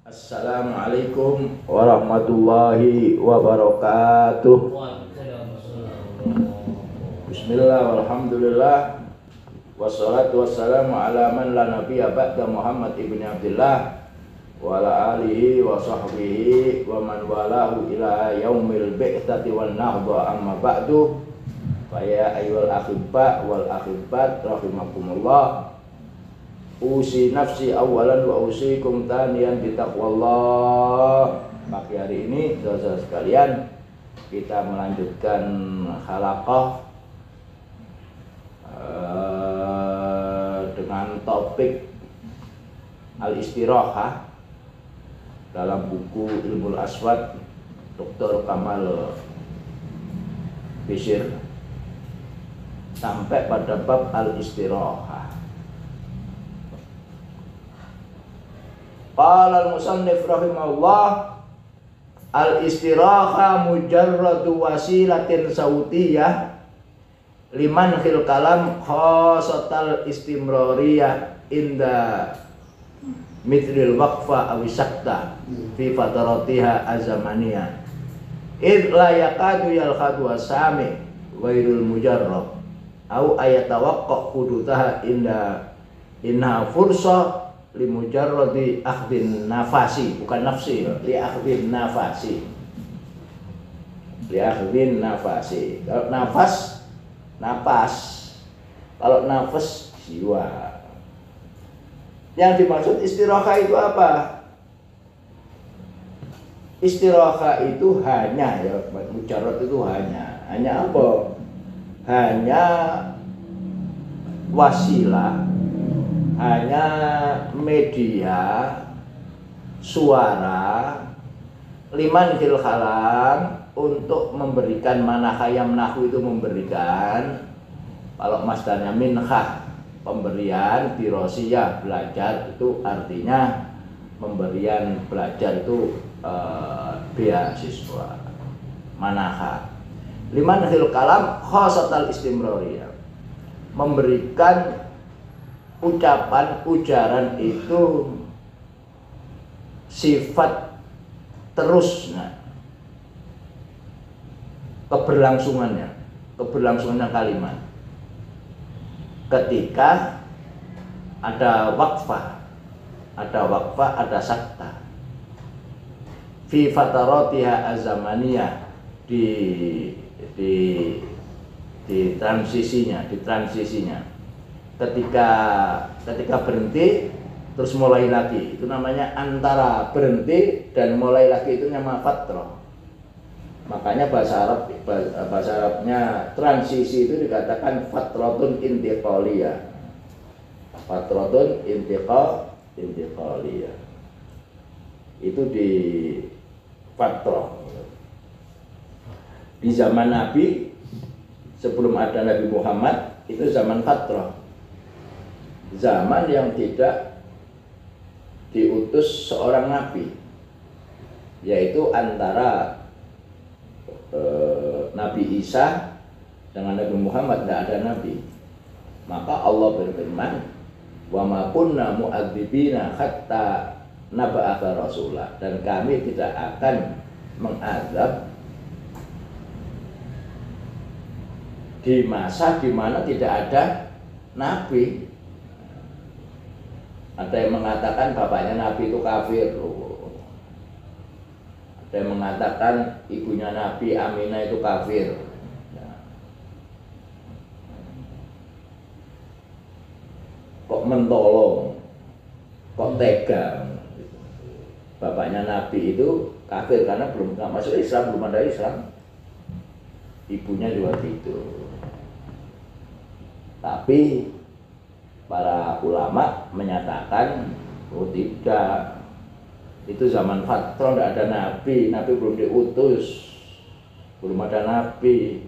Assalamualaikum warahmatullahi wabarakatuh. Bismillah walhamdulillah wassalatu wassalamu ala man la nabiyya ba'da Muhammad ibn Abdullah wa ala alihi wa sahbihi wa man walahu ila yaumil bi'tsati wan nahdha, amma ba'du. Fa ya ayyuhal akhibba wal akhibbat rahimakumullah, usi nafsi awalan wa usikum taniyan bitaqwallah. Pagi hari ini saudara sekalian, kita melanjutkan halaqah dengan topik al-istirahah dalam buku Ilmul Aswad Dr. Kamal Bishir, sampai pada bab al-istirahah. Qala al-musannif rahimahullah, al-istiraha mujarradu wasilatin sautiyah liman khil kalam khasatal istimrariyah inda mithlil waqfa aw sakta fi fataratiha azamaniyah id la yakadu yalkhadu asami ghairul mujarrab aw ayatawaqqa hudutaha inna fursa limujarradi akhdin nafasi, bukan nafsi, li akhdin nafasi. Li akhdin nafasi. Kalau nafas, napas. Kalau nafas, jiwa. Yang dimaksud istiraha itu apa? Istiraha itu hanya, ya, mujarrad itu hanya apa? Hanya wasilah, hanya media suara liman fil kalam, untuk memberikan manahayam nahu itu memberikan. Kalau masdarnya minhah, pemberian, dirosiyah belajar, itu artinya pemberian belajar itu beasiswa, manaha. Liman fil kalam khasatal istimrariyah, memberikan ucapan, ujaran itu sifat terusnya, keberlangsungannya kalimat. Ketika ada waqfah, ada sakta, fi fataratiha azamaniyah, di transisinya. Ketika berhenti terus mulai lagi, itu namanya antara berhenti dan mulai lagi, itu nama fatrah. Makanya bahasa Arabnya transisi itu dikatakan fatratun intiqaliyah. Fatratun intiqaliyah. Itu di fatrah. Di zaman Nabi, sebelum ada Nabi Muhammad, itu zaman fatrah. Zaman yang tidak diutus seorang nabi, yaitu antara Nabi Isa dengan Nabi Muhammad, tidak ada nabi. Maka Allah berfirman, wa ma kunna mu'adzibina hatta nab'atsa rasula, dan kami tidak akan mengazab di masa di mana tidak ada nabi. Ada yang mengatakan bapaknya Nabi itu kafir. Ada yang mengatakan ibunya Nabi Aminah itu kafir. Kok mentolong, kok tega. Bapaknya Nabi itu kafir karena belum masuk Islam, belum ada Islam. Ibunya juga gitu. Tapi para ulama menyatakan, oh tidak, itu zaman fatrah, tidak ada nabi belum diutus, belum ada nabi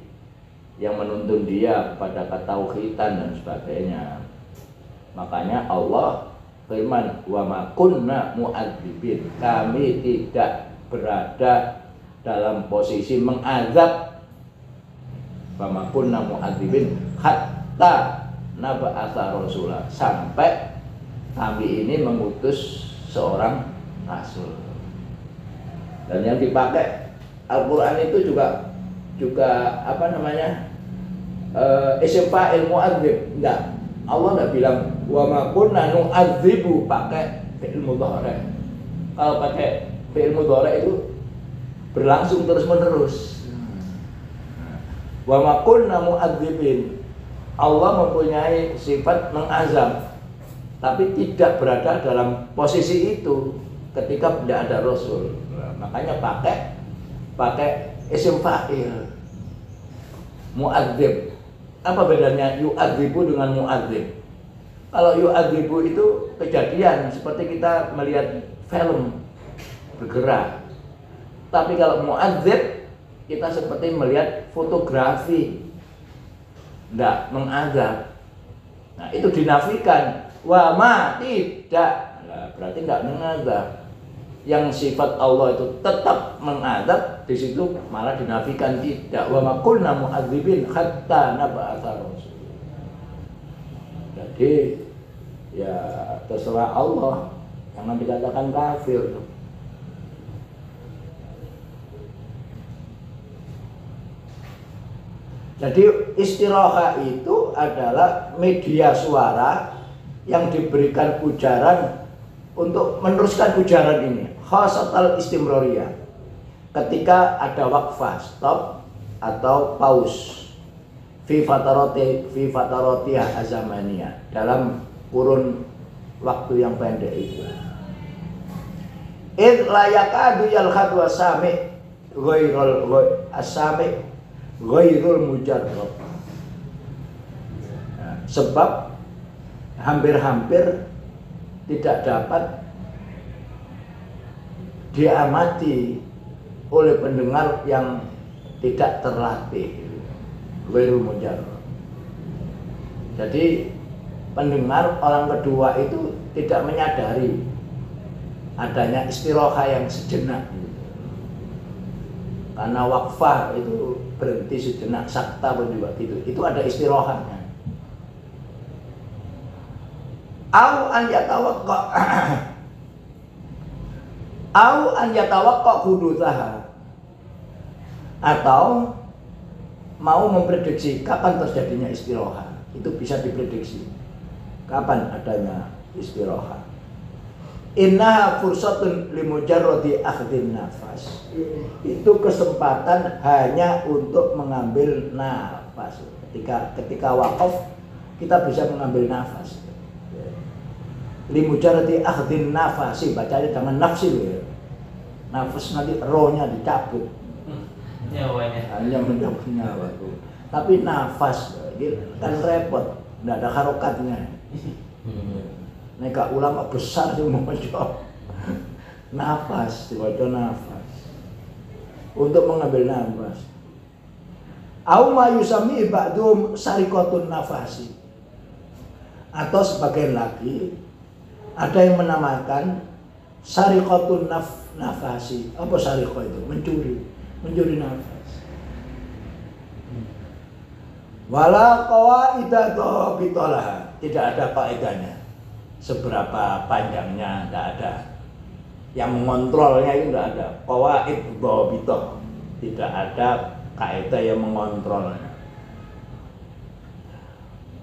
yang menuntun dia kepada ketauhidan dan sebagainya. Makanya Allah firman, wa ma kunna mu'adzibin, kami tidak berada dalam posisi mengazab, wa ma kunna mu'adzibin hatta naba'atsa rasulah, sampai kami ini mengutus seorang rasul. Dan yang dipakai Al-Quran itu juga apa namanya, isim fa'il mu'adzib. Enggak, Allah enggak bilang wa ma kunna nu'adzibu pakai fi'il mudhari'. Kalau pakai fi'il mudhari' itu berlangsung terus-menerus. Wa ma kunna mu'adzibin. Allah mempunyai sifat mengazab, tapi tidak berada dalam posisi itu ketika tidak ada Rasul. Makanya pakai isim fa'il mu'adzib. Apa bedanya yu'adzibu dengan mu'adzib? Kalau yu'adzibu itu kejadian seperti kita melihat film bergerak. Tapi kalau mu'adzib kita seperti melihat fotografi, tidak mengazab. Nah, itu dinafikan. Wa ma tidak. Nah, berarti tidak mengazab. Yang sifat Allah itu tetap mengazab, di situ malah dinafikan tidak. Wa ma kunna mu'adzibin hatta nab'atsa rasul. Jadi ya terserah Allah, jangan dikatakan kafir. Jadi istirahah itu adalah media suara yang diberikan ujaran untuk meneruskan ujaran ini. Khasatal istimroriyah. Ketika ada waqfah, stop atau pause. Fi fatarotiyah azamaniyah, dalam kurun waktu yang pendek itu. Id layakadu yalhad wa sami' ghairul asami' ghairul mujarrab. Nah, sebab hampir-hampir tidak dapat diamati oleh pendengar yang tidak terlatih, ghairul mujarrab. Jadi pendengar orang kedua itu tidak menyadari adanya istirahah yang sejenak. Karena waqfah itu berhenti sejenak, sakta pun juga gitu. Itu ada istirahahnya. Au an yatawaqqa hudutsaha, atau mau memprediksi kapan terjadinya istirahah. Itu bisa diprediksi kapan adanya istirahah. Innaha fursatun limujarradi akhdhin nafas. Itu kesempatan hanya untuk mengambil nafas. Ketika wakaf kita bisa mengambil nafas. Limujarradi akhdhin nafasi, bacanya jangan nafsi ya. Nafas nanti rohnya dicabut. Nyawanya. Hanya mencabut nyawa. Tapi nafas kan repot, tidak ada harokatnya. Neka ulama besar sih mau nafas, dibaca nafas untuk mengambil nafas. Au ma yusami ba'dum sarikotun nafasi, atau sebagian lagi ada yang menamakan sarikotun nafasi. Apa sarikoh itu? Mencuri nafas. Wala qawaida dhabitalah, tidak ada kaidahnya. Seberapa panjangnya tidak ada, yang mengontrolnya itu tidak ada. Qawaid dhabitah, tidak ada kaidah yang mengontrolnya.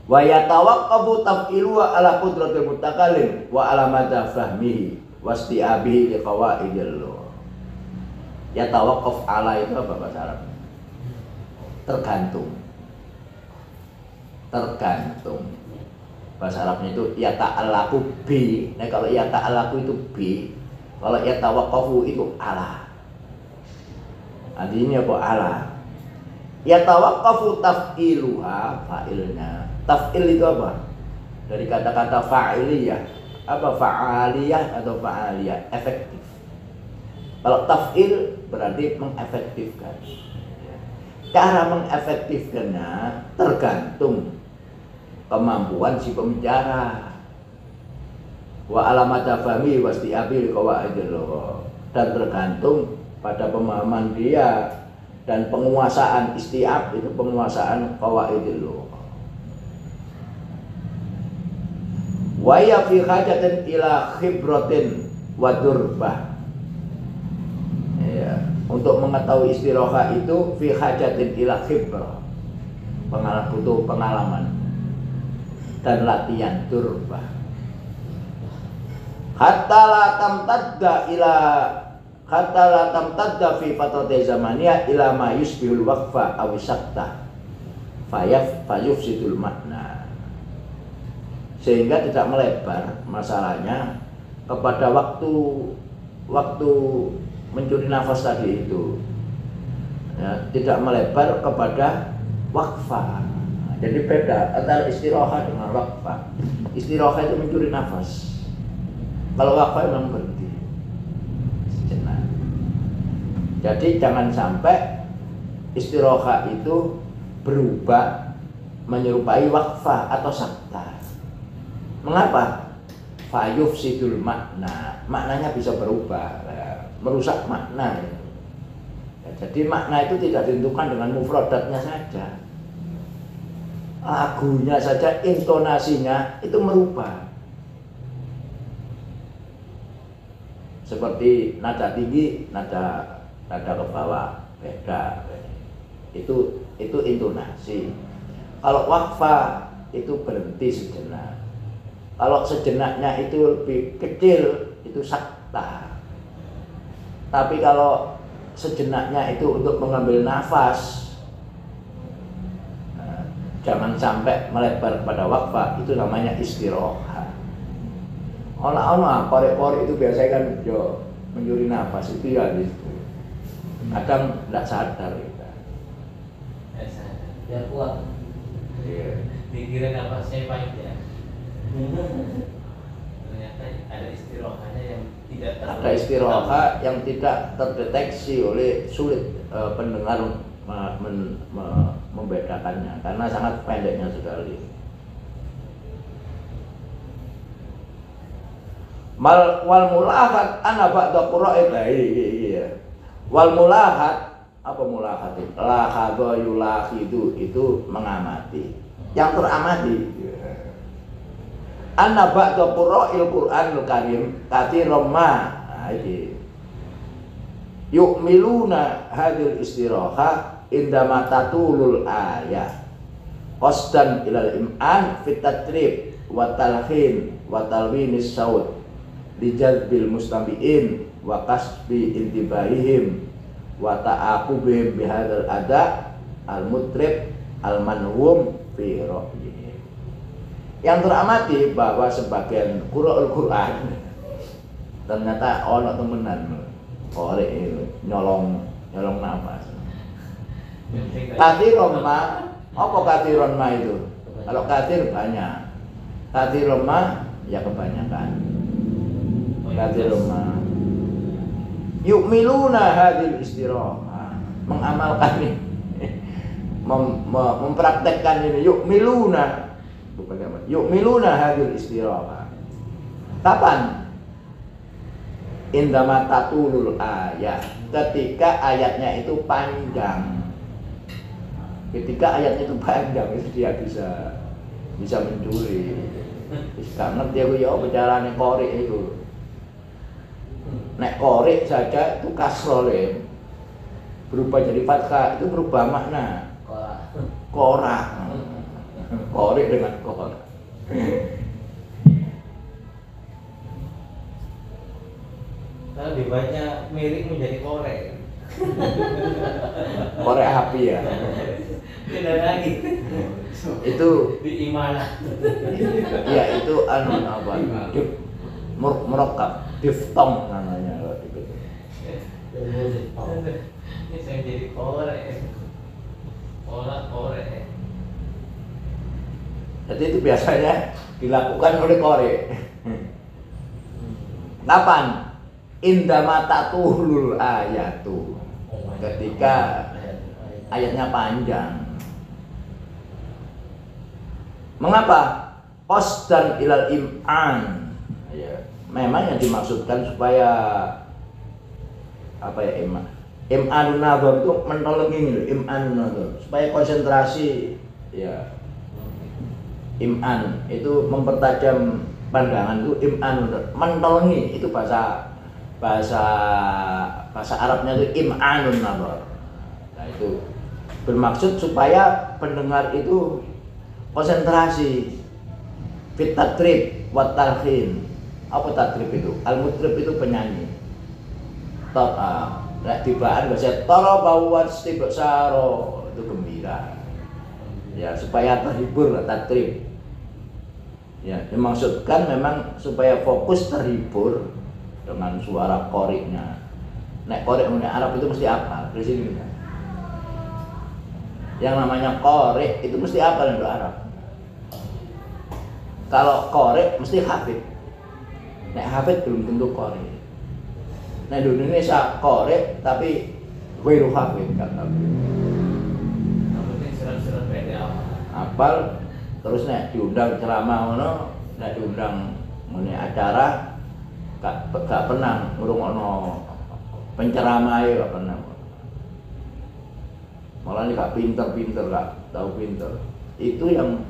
Wa yatawaqqafu taf'ilu ala qudratil mutakallim wa ala madha fahmihi wasti'abihi li qawaidil lugh. Yatawaqqaf ala itu apa bahasa Arab? Tergantung. Bahasa Arabnya itu yata'allaku bi. Nah kalau yata'allaku itu bi, kalau yatawaqqafu itu ala. Artinya apa ala? Yatawaqqafu taf'iluha, fa'ilnya. Taf'il itu apa? Dari kata-kata fa'iliyah. Apa fa'aliyah atau fa'aliyah? Efektif. Kalau taf'il berarti mengefektifkan. Cara mengefektifkannya tergantung kemampuan si pembicara. Wa alamat fahmi wasti'abil qawaidil lugh, dan tergantung pada pemahaman dia dan penguasaan istiab, itu penguasaan qawaidil lugh. Wa ya fi hajatin ila khibratin wa durbah. Ya, untuk mengetahui istiroha itu fi hajatin ila khibrah, butuh pengalaman dan latihan durbah. Hatta la tamtadda fi fatrati zamaniyah ila ma yusbihul waqfa aw sakta fayufsidul makna, sehingga tidak melebar masalahnya kepada waktu mencuri nafas tadi itu, ya, tidak melebar kepada waqfa. Jadi beda antara istirahat dengan waqfa. Istirahat itu mencuri nafas, kalau waqfa memang berhenti sejenak. Jadi jangan sampai istirahat itu berubah menyerupai waqfa atau sakta. Mengapa? Fayufsidul makna, maknanya bisa berubah, merusak makna. Ya, jadi makna itu tidak ditentukan dengan mufradatnya saja, lagunya saja, intonasinya itu merubah. Seperti nada tinggi, nada ke bawah, beda. Itu intonasi. Kalau waqfa itu berhenti sejenak. Kalau sejenaknya itu lebih kecil, itu sakta. Tapi kalau sejenaknya itu untuk mengambil nafas, jangan sampai melebar pada waqfa, itu namanya istirahat. Ono korek-korek itu biasanya kan yo mencuri nafas itu ya gitu. Kadang tidak sadar kita. Biar kuat. Iya. Dikira nafasnya pahit ya. Ternyata ada istirahatnya yang tidak Ada istirahat yang tidak terdeteksi oleh sulit pendengar membedakannya karena sangat pendeknya sekali. Wal mulahat ana ba'da qura'id. Iya. Wal mulahat, apa mulahat itu? Lahadha yulahidu, itu mengamati. Yang teramati. Anna ba'da qura'il Qur'anul Karim katsiran ma. Iki. Yu'miluna hadhil istiraha indama tatulul ayat. Qasdan ilal im'an fit tatrib wa talhin wa talwinis saut lijadbil mustami'in wa kasbi intibahihim wa ta'aqubihim bihadzal ada al-mutrib al-manhum fi ra'yihim. Yang teramati bahwa sebagian qura'ul Quran ternyata ono temenan korek itu nyolong nafas. Katsiron ma, apa katsiron ma itu? Kalau katsir banyak, katsiron ma ya kebanyakan. Katsiron ma yu'miluna hadhil istirahah, mengamalkan ini, mempraktekkan ini. Yu'miluna, bukan apa? Yu'miluna hadhil istirahah. Kapan? Indama tatulul ayat, ketika ayatnya itu panjang. Ketika ayatnya itu panjang, itu dia bisa mencuri. Karena dia ya bicarane korek itu. Nek korek saja itu kasrole berubah jadi fathah, itu berubah makna. Korak. Korek dengan korak. Kalau dibaca miring menjadi korek. Korek api ya. Tidak lagi. Itu diimanah. ya itu anu apa? Murakkab, diftong namanya kalau gitu. Ini saya jadi korek. Korek. Jadi itu biasanya dilakukan oleh korek. Kapan? Indama tatulul ayatu, ketika ayatnya panjang. Mengapa? Qasdan ilal im'an. Ya, memang yang dimaksudkan supaya apa ya, im'anun nadhar itu mentolongi ini, im'anun nadhar, supaya konsentrasi ya. Im'an itu mempertajam pandangan itu im'anun, mentolengi, itu bahasa Arabnya itu im'anun nazar. Nah itu bermaksud supaya pendengar itu konsentrasi fit tatrib wa talhin. Apa tatrib itu? Al-mutrib itu penyanyi. Tibaan bahasa taraba wa istibsaro, itu gembira. Ya, supaya terhibur lah tatrib. Ya, dimaksudkan memang supaya fokus terhibur dengan suara qoriknya. Nek qorik Arab itu mesti apa? Di sini. Yang namanya qorik itu mesti apa untuk Arab? Kalau qorik mesti hafid. Nek hafid belum tentu qorik. Nah di Indonesia qorik tapi ghairu hafid kan. Yang penting surat-surat beda apal terus nek diundang ceramah ngono, nek diundang ngene acara gak pernah ngrungokno penceramah gak pernah. Malah gak pinter-pinter, gak tahu pinter. Itu yang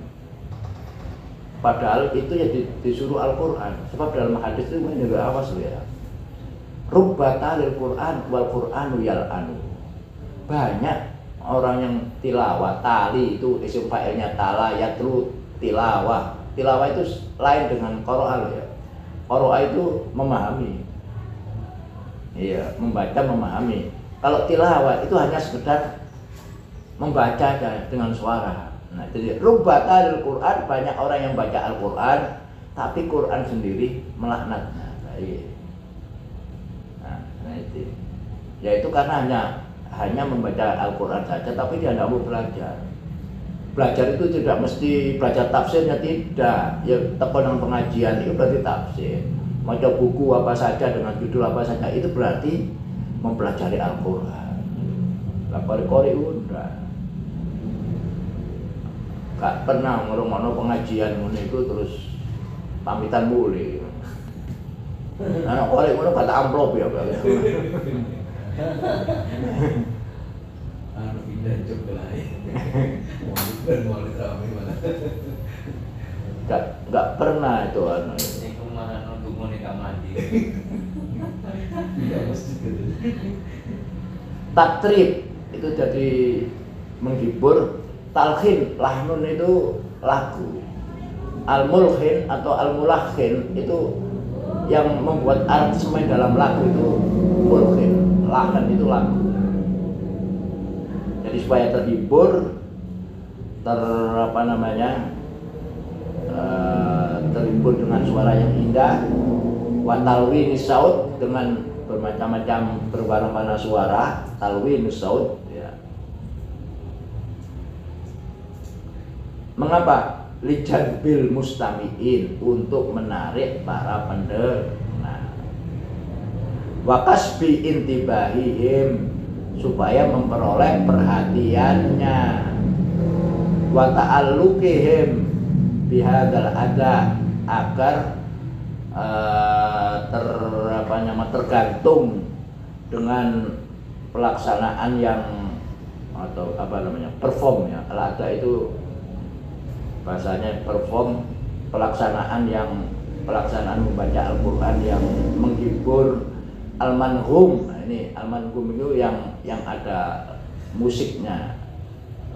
padahal itu ya disuruh Al-Qur'an. Sebab dalam hadis itu juga awas loh ya. Rubbatalil Qur'an wal Qur'anu yal'anu. Banyak orang yang tilawah, tali itu isim fa'ilnya tala, yatlu tilawah. Tilawah itu lain dengan qara'a ya. Qara'a itu memahami. Iya, membaca memahami. Kalau tilawah itu hanya sekedar membaca aja dengan suara. Nah, jadi rubbatalil Qur'an, banyak orang yang baca Al-Qur'an tapi Qur'an sendiri melaknatnya. Nah, itu. Ya itu karena hanya membaca Al-Qur'an saja tapi dia tidak mau belajar. Belajar itu tidak mesti belajar tafsirnya, tidak. Ya tekonan pengajian itu berarti tafsir. Baca buku apa saja dengan judul apa saja itu berarti mempelajari Al-Qur'an. Qori udah. Gak pernah ngurung-ngurung pengajian ngono itu terus pamitan mulai. Anak qori ngono kata amplop ya, Pak. anu pindah coba lain. Mau ramai mana. Gak pernah itu anu. Ini kemarin untuk monika mandi. Tidak mesti gitu. Tatrib itu jadi menghibur, talhin, lahnun itu lagu. Al-mulhin atau al-mulakhin itu yang membuat aransemen dalam lagu itu mulhin, lahn itu lagu. Jadi supaya terhibur, terhibur dengan suara yang indah, wa talwin saut, dengan bermacam-macam berwarna-warna suara, talwin saut ya. Mengapa? Lijadbil mustami'in, untuk menarik para pendengar. Wa kasbi intibahihim, supaya memperoleh perhatiannya. Wa ta'alluqihim bihadzal ada, agar tergantung dengan pelaksanaan yang atau perform ya. Al-ada itu bahasanya perform, pelaksanaan membaca Al-Qur'an yang menghibur, al-manhum. Nah, ini al-manhum itu yang ada musiknya.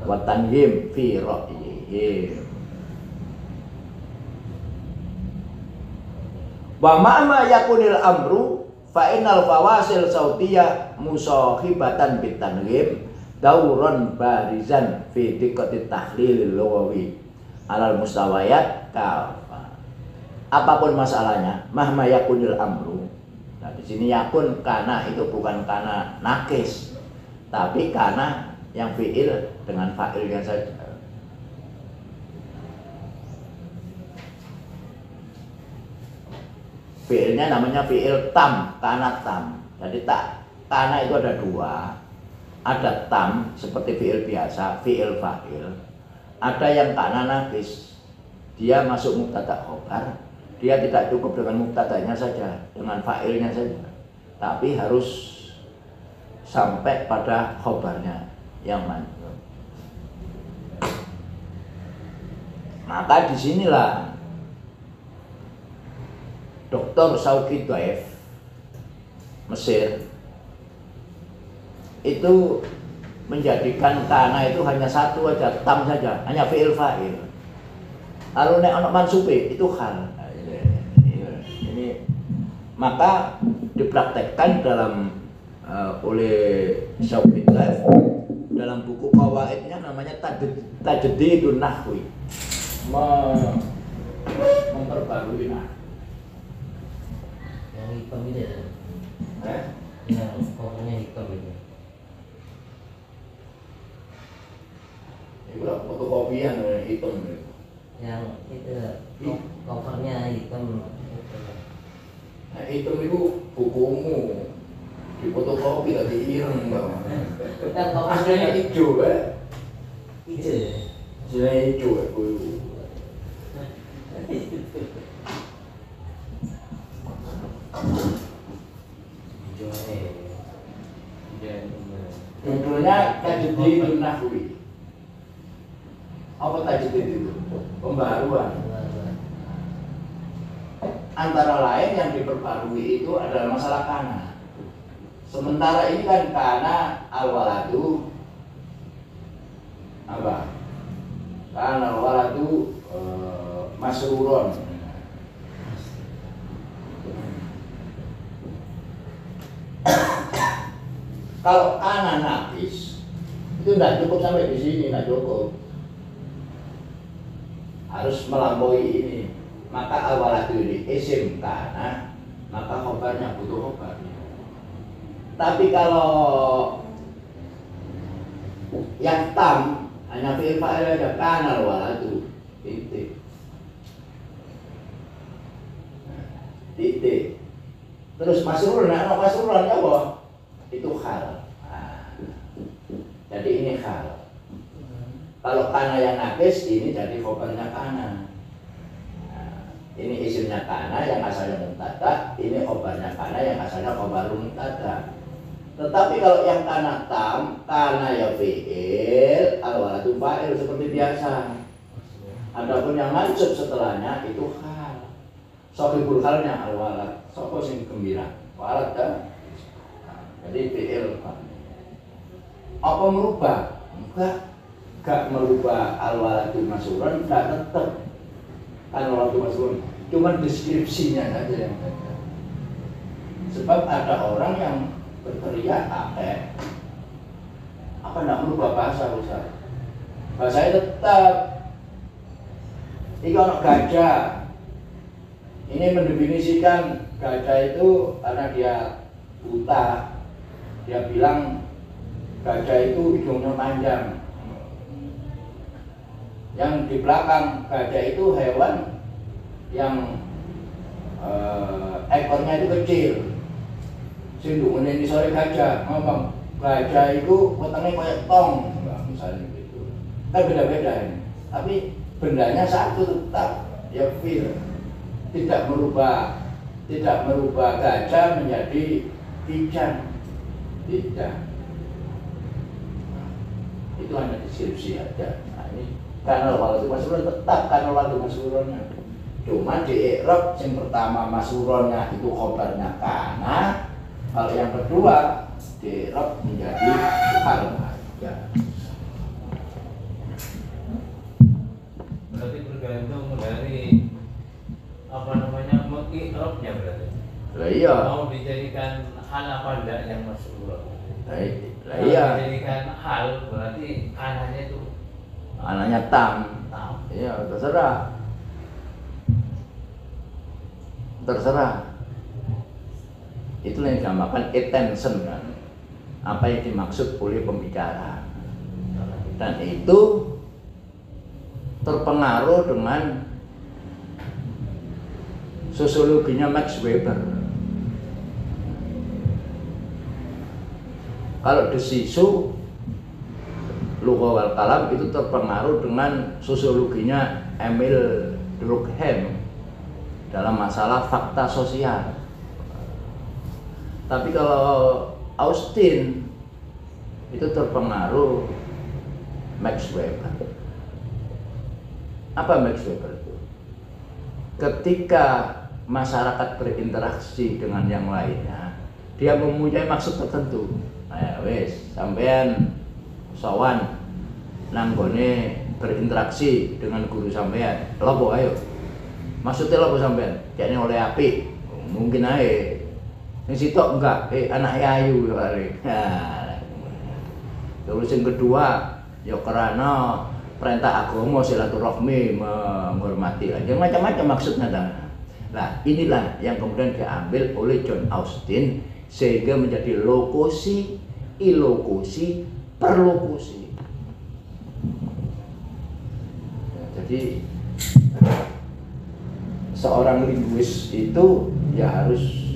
Wa tanhim fi ra'yihim. Wa ma'ma yakunil amru fa innal fawasil sautiyah musahibatan bitanghim dauran barizan fi diqqatit tahlilil lughawi alal mustawayat kafa. Apapun masalahnya, mahma yakunil amru. Nah, di sini yakun kana itu bukan kana nakis, tapi kana yang fi'il dengan fa'ilnya saja. Fi'ilnya namanya fi'il tam, kana tam. Jadi kana itu ada dua. Ada tam seperti fi'il biasa, fi'il fa'il. Ada yang kana nakis, dia masuk mubtada khobar, dia tidak cukup dengan mubtadanya saja, dengan fa'ilnya saja, tapi harus sampai pada khobarnya yang mansub. Maka disinilah Dr. Shawki Taif Mesir itu menjadikan kana itu hanya satu aja, tam saja, hanya fi'il fa'il. Lalu nek ana mansubi itu hal. Ini maka dipraktekkan dalam oleh Shawki Taif dalam buku qawaidnya namanya Tajdidun Nahwi. Memperbarui nahwu. Yang hitam itu ya? Eh? Yang kopinya hitam itu. Itu lah fotokopian hitam itu. Yang itu covernya hitam. Nah, hitam itu bukumu di fotokopi tadi ireng bang. Kan Aslinya hijau kan? hijau ya? Aslinya hijau ya bu. Judulnya Tajdidun Nahwi. Apa tajdid itu? Pembaruan. Antara lain yang diperbarui itu adalah masalah kana. Sementara ini kan kana al-waladu apa? Kana al-waladu masruron. Kalau ana nafis itu tidak cukup sampai di sini, tidak cukup. Harus melampaui ini. Maka awalatu ini isim kana, maka khobarnya butuh khobar. Tapi kalau yang tam hanya fi'il fa'il ada kana waladu titik. Titik. Terus masrur, nah masruran ya apa? Itu hal. Nah, jadi ini hal. Kalau kana yang nafis ini jadi khobarnya kana. Nah, ini isimnya kana yang asalnya mubtada, ini khobarnya kana yang asalnya khobarun mubtada. Tetapi kalau yang kana tam, kana ya fi'il, al-waladu fa'il seperti biasa. Adapun yang mansub setelahnya itu hal. Sahibul halnya al-walad. Sapa sing gembira? Walad kan? Jadi fi'il. Apa merubah? Enggak merubah al-waladu masruran, enggak tetap al-waladu masruran. Cuma deskripsinya saja yang beda. Sebab ada orang yang berteriak apa enggak merubah bahasa Ustaz? Bahasanya tetap. Ini kalau gajah, ini mendefinisikan gajah itu karena dia buta. Dia bilang gajah itu hidungnya panjang. Yang di belakang gajah itu hewan yang ekornya itu kecil. Sindung ini sore gajah, ngomong gajah itu wetenge kayak tong, misalnya gitu. Kan beda-beda ini. Tapi bendanya satu tetap, ya fil. Tidak merubah gajah menjadi kijang. Tidak. Itu hanya deskripsi aja. Nah, ini karena waladu masruron tetap karena waladu masruronnya. Cuma di i'rab yang pertama masruronnya itu khobarnya kana. Kalau yang kedua di i'rab menjadi hal aja. Berarti bergantung dari apa namanya i'rabnya berarti. Lah iya. Mau dijadikan hal apa enggak yang masrur. Lah Kalau iya. dijadikan hal berarti kanannya itu Anaknya tam. tam. Iya, terserah. Terserah. Itu yang dinamakan attention kan. Apa yang dimaksud oleh pembicara. Dan itu terpengaruh dengan sosiologinya Max Weber. Kalau desisu lugha wal kalam itu terpengaruh dengan sosiologinya Emil Durkheim dalam masalah fakta sosial. Tapi kalau Austin itu terpengaruh Max Weber. Apa Max Weber itu? Ketika masyarakat berinteraksi dengan yang lainnya, dia mempunyai maksud tertentu. Nah, wes sampean sowan nanggone berinteraksi dengan guru sampean. Lopo ayo. Maksudnya lopo sampean? Kayaknya oleh apik. Mungkin ae. Yang sitok enggak, anak ayu kali. Nah, terus yang kedua, ya karena perintah agama silaturahmi menghormati aja macam-macam maksudnya. Nah, inilah yang kemudian diambil oleh John Austin sehingga menjadi lokusi, ilokusi, perlokusi. Nah, jadi seorang linguis itu ya harus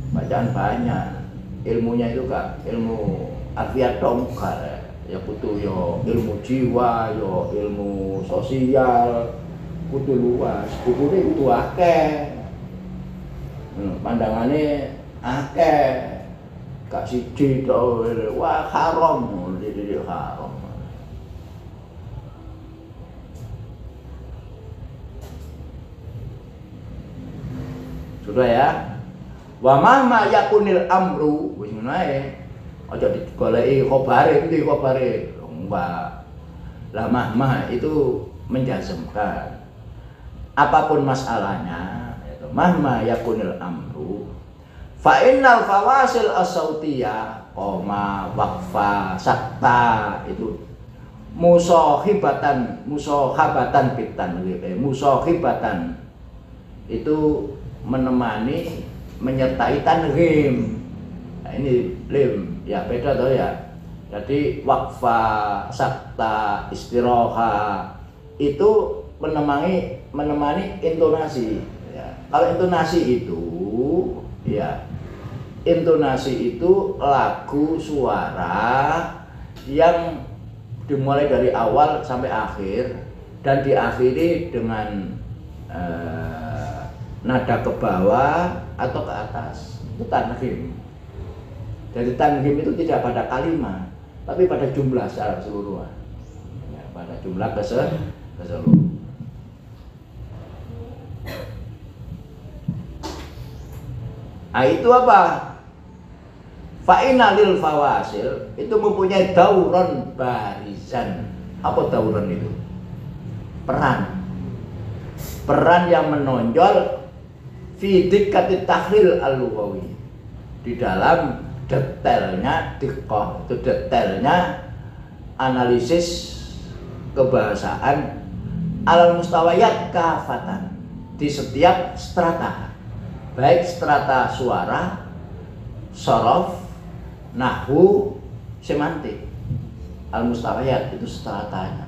bacaan banyak, ilmunya itu kak ilmu arfiat dongkar ya kudu yo ilmu jiwa, yo ilmu sosial, kudu luas, bukunya kudu akeh, pandangannya akeh, gak siji tau, wah haram, jadi haram. Sudah ya. Wa mahma yakunil amru wis ngono ae. Aja digoleki khobare iki khobare. Enggak. Lah mahma itu menjazmkan apapun masalahnya, itu mahma yakunil amru fa innal fawasil as-sautiyah qoma waqfa sakta itu musahabatan musahibatan itu menemani menyertai tanghim. Nah, ini lim ya beda toh ya. Jadi waqfa, sakta, istirahat itu menemani intonasi ya. Kalau intonasi itu ya, intonasi itu lagu suara yang dimulai dari awal sampai akhir dan diakhiri dengan nada ke bawah atau ke atas, itu tanghim. Jadi tanghim itu tidak pada kalimat, tapi pada jumlah secara keseluruhan. Ya, pada jumlah keseluruhan. Nah, itu apa? Fa'ina lil fawasil itu mempunyai dauron barizan. Apa dauron itu? Peran yang menonjol fi dikkati tahlil al-lughawi, di dalam detailnya diqqah, itu detailnya analisis kebahasaan alal mustawayat kafatan, di setiap strata, baik strata suara, sorof, nahwu, semantik. Al-mustawayat itu stratanya.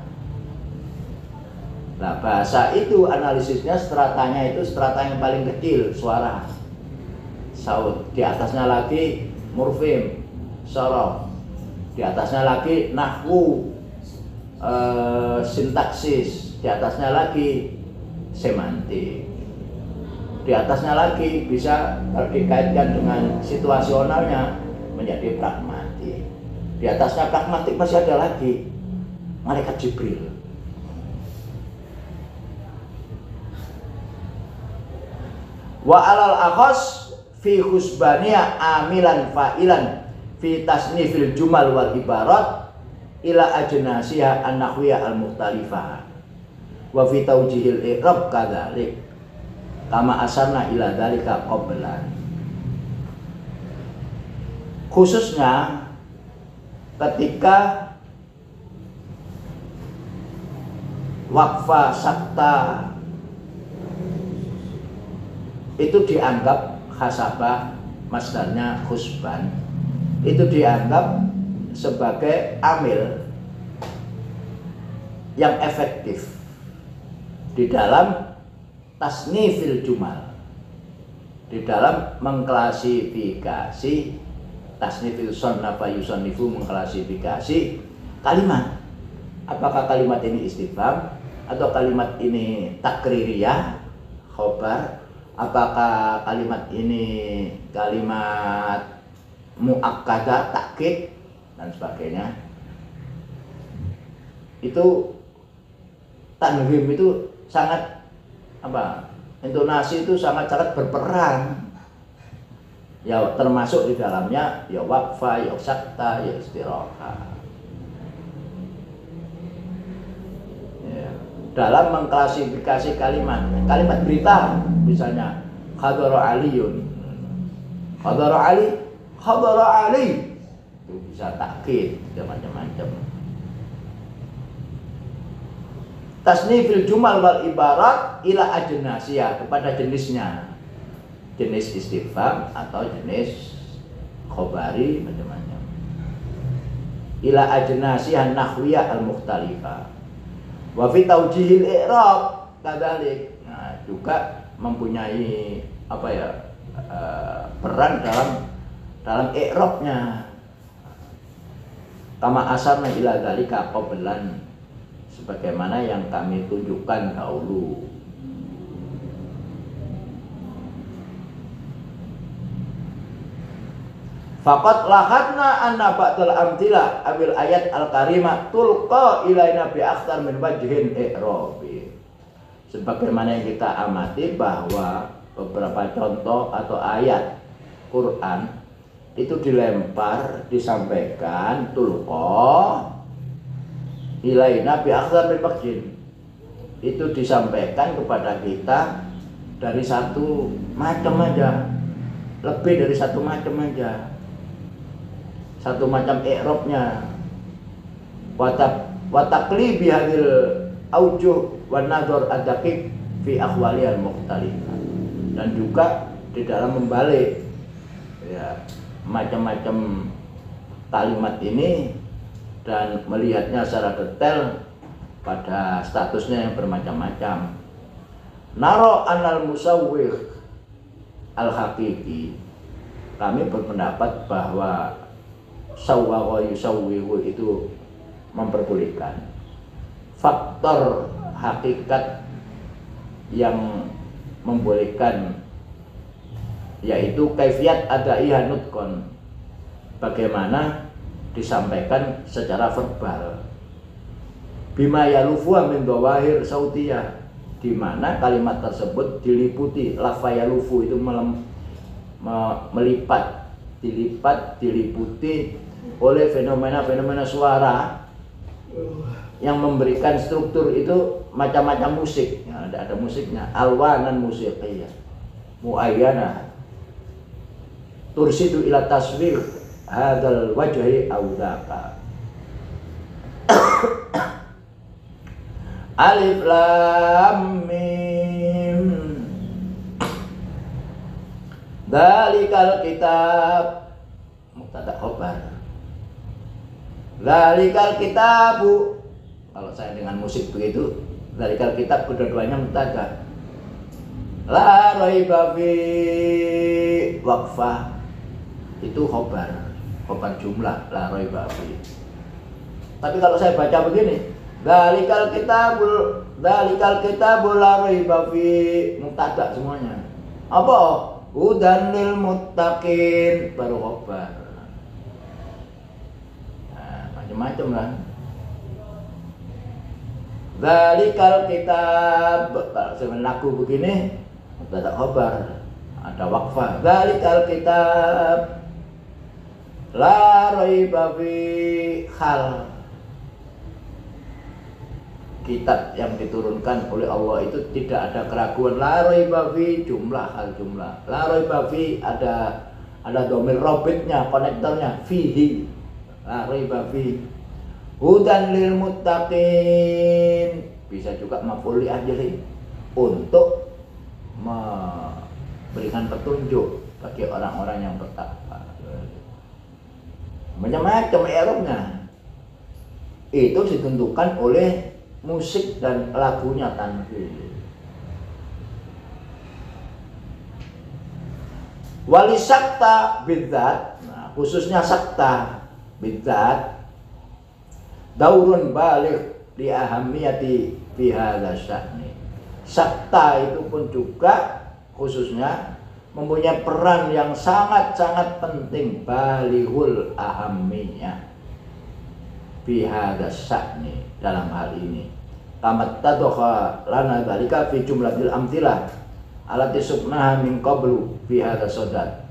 Nah, bahasa itu analisisnya stratanya itu strata yang paling kecil, suara, saut, di atasnya lagi morfem, sorof, di atasnya lagi nahwu, sintaksis, di atasnya lagi semantik, di atasnya lagi bisa dikaitkan dengan situasionalnya menjadi pragmatik, di atasnya pragmatik masih ada lagi malaikat Jibril. Wa alal akhos fi husbaniya amilan fa'ilan fi tasnifil jumal wal ibarat ila ajnasiha an-nahwiyah al-mukhtalifah wa fi tawjihil i'rab kadzalik kama asarna ila dzalika qablan. Khususnya ketika waqfa sakta itu dianggap khasabah, masdarnya khusban, itu dianggap sebagai amil yang efektif di dalam tasnifil jumal, di dalam mengklasifikasi tasnifil sonnafa yusannifu, mengklasifikasi kalimat. Apakah kalimat ini istifham atau kalimat ini takririyah, khobar, apakah kalimat ini kalimat muakkadah, takkid dan sebagainya. Itu tanwim itu sangat intonasi itu sangat-sangat berperan. Ya termasuk di dalamnya ya waqfa, ya sakta, ya istirahat. Ya. Dalam mengklasifikasi kalimat berita, misalnya hadara aliyun, hadara ali, itu bisa takkid, macam-macam. Tasnifil jumal wal ibarat ila ajnasiyah, kepada jenisnya, jenis istifham atau jenis khobari, macam-macam. Ila ajnasiyah nahwiyah al mukhtalifah. Wa fi taujihil i'rab kadzalik. Nah, juga mempunyai apa ya? Peran dalam i'rabnya. Kama asarna ila dzalika qablan, sebagaimana yang kami tunjukkan dahulu. Faqat lahadna anna ba'dal amtilah abil ayat al-karimah tulqa ilaina bi akhtar min wajhin i'rabi. Sebagaimana yang kita amati bahwa beberapa contoh atau ayat Quran itu dilempar, disampaikan tulqa ilaina bi akhtar min wajhin. Itu disampaikan kepada kita dari satu macam aja, lebih dari satu macam aja. Satu macam i'rabnya, wa taqlibi hadil aujuh wan nadhar ad-daqiq fi ahwali al-mukhtalifah, dan juga di dalam membalik ya macam-macam kalimat ini dan melihatnya secara detail pada statusnya yang bermacam-macam. Naro anal musawwih al-haqiqi, kami berpendapat bahwa sawwa yusawwihu itu memperbolehkan. Faktor hakikat yang membolehkan yaitu kaifiyat adaiha nutqan, bagaimana disampaikan secara verbal. Bima yalufu min dhawahir sautiyah, di mana kalimat tersebut diliputi, lafa yalufu itu melipat, diliputi oleh fenomena-fenomena suara yang memberikan struktur itu macam-macam musik. Ya, ada musiknya, alwanan musiqiyah muayyana tursidu ila taswir hadzal wajhi awdaka. Alif lam mim Dzalikal kitab, mubtada khabar. Dzalikal kitabu, kalau saya dengan musik begitu, dzalikal kitab kedua-duanya mubtada. La raiba fi waqfah, itu khabar jumlah, la raiba fi. Tapi kalau saya baca begini, dzalikal kitabul la raiba fi, mubtada semuanya. Apa? Hudan lil muttaqin, baru khabar. Nah, macam-macam kan. Dzalikal kitab, kalau saya lagu begini, ada khabar, ada waqfah. Dzalikal kitab la raiba fi hal. Kitab yang diturunkan oleh Allah itu tidak ada keraguan. La raiba fi, jumlah hal jumlah. La raiba fi, ada dhamir robitnya, konektornya, fihi. La raiba fi. Hudan lil muttaqin, bisa juga maf'ul li ajli, untuk memberikan petunjuk bagi orang-orang yang bertakwa. Macam-macam i'rabnya. Itu ditentukan oleh musik dan lagunya tanfil. Wali sakta bidzat, nah, khususnya sakta bidzat, daurun balik li ahamiyati fi hadza sya'ni. Sakta itu pun juga khususnya mempunyai peran yang sangat-sangat penting, balihul ahamiyah fi hadza sya'ni, dalam hal ini. Kamat tadokha lana dzalika fi jumlatil amtilah, alati subnaha min qablu fi hadha sodat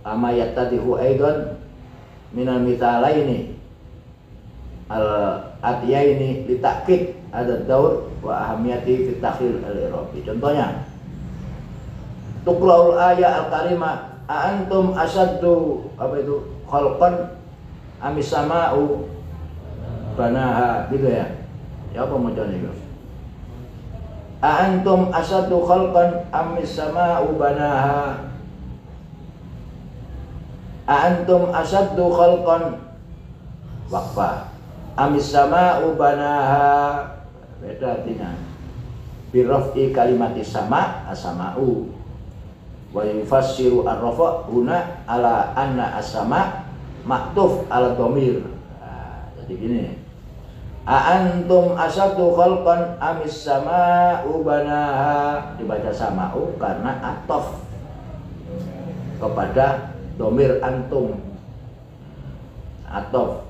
kama yattadihu aidan minal mitalaini al atiyaini litakid ada daur wa ahamiyati fi takhil al-irabi. Contohnya tuqra'ul ayat al-karimah antum asaddu apa itu khalqan amis sama'u banaha gitu ya. Ya apa macamnya itu? Antum asaddu khalqan amis sama'u banaha. Antum asaddu khalqan waqfa amis sama'u banaha. Beda artinya. Birraf'i kalimati sama as-sama'u wa yufassiru ar-rafa' huna ala anna as-sama' maktuf ala dhamir. Nah, jadi gini. Antum asaddu khalqan amis sama'u banaha, dibaca sama'u karena atof kepada dhamir antum. Atof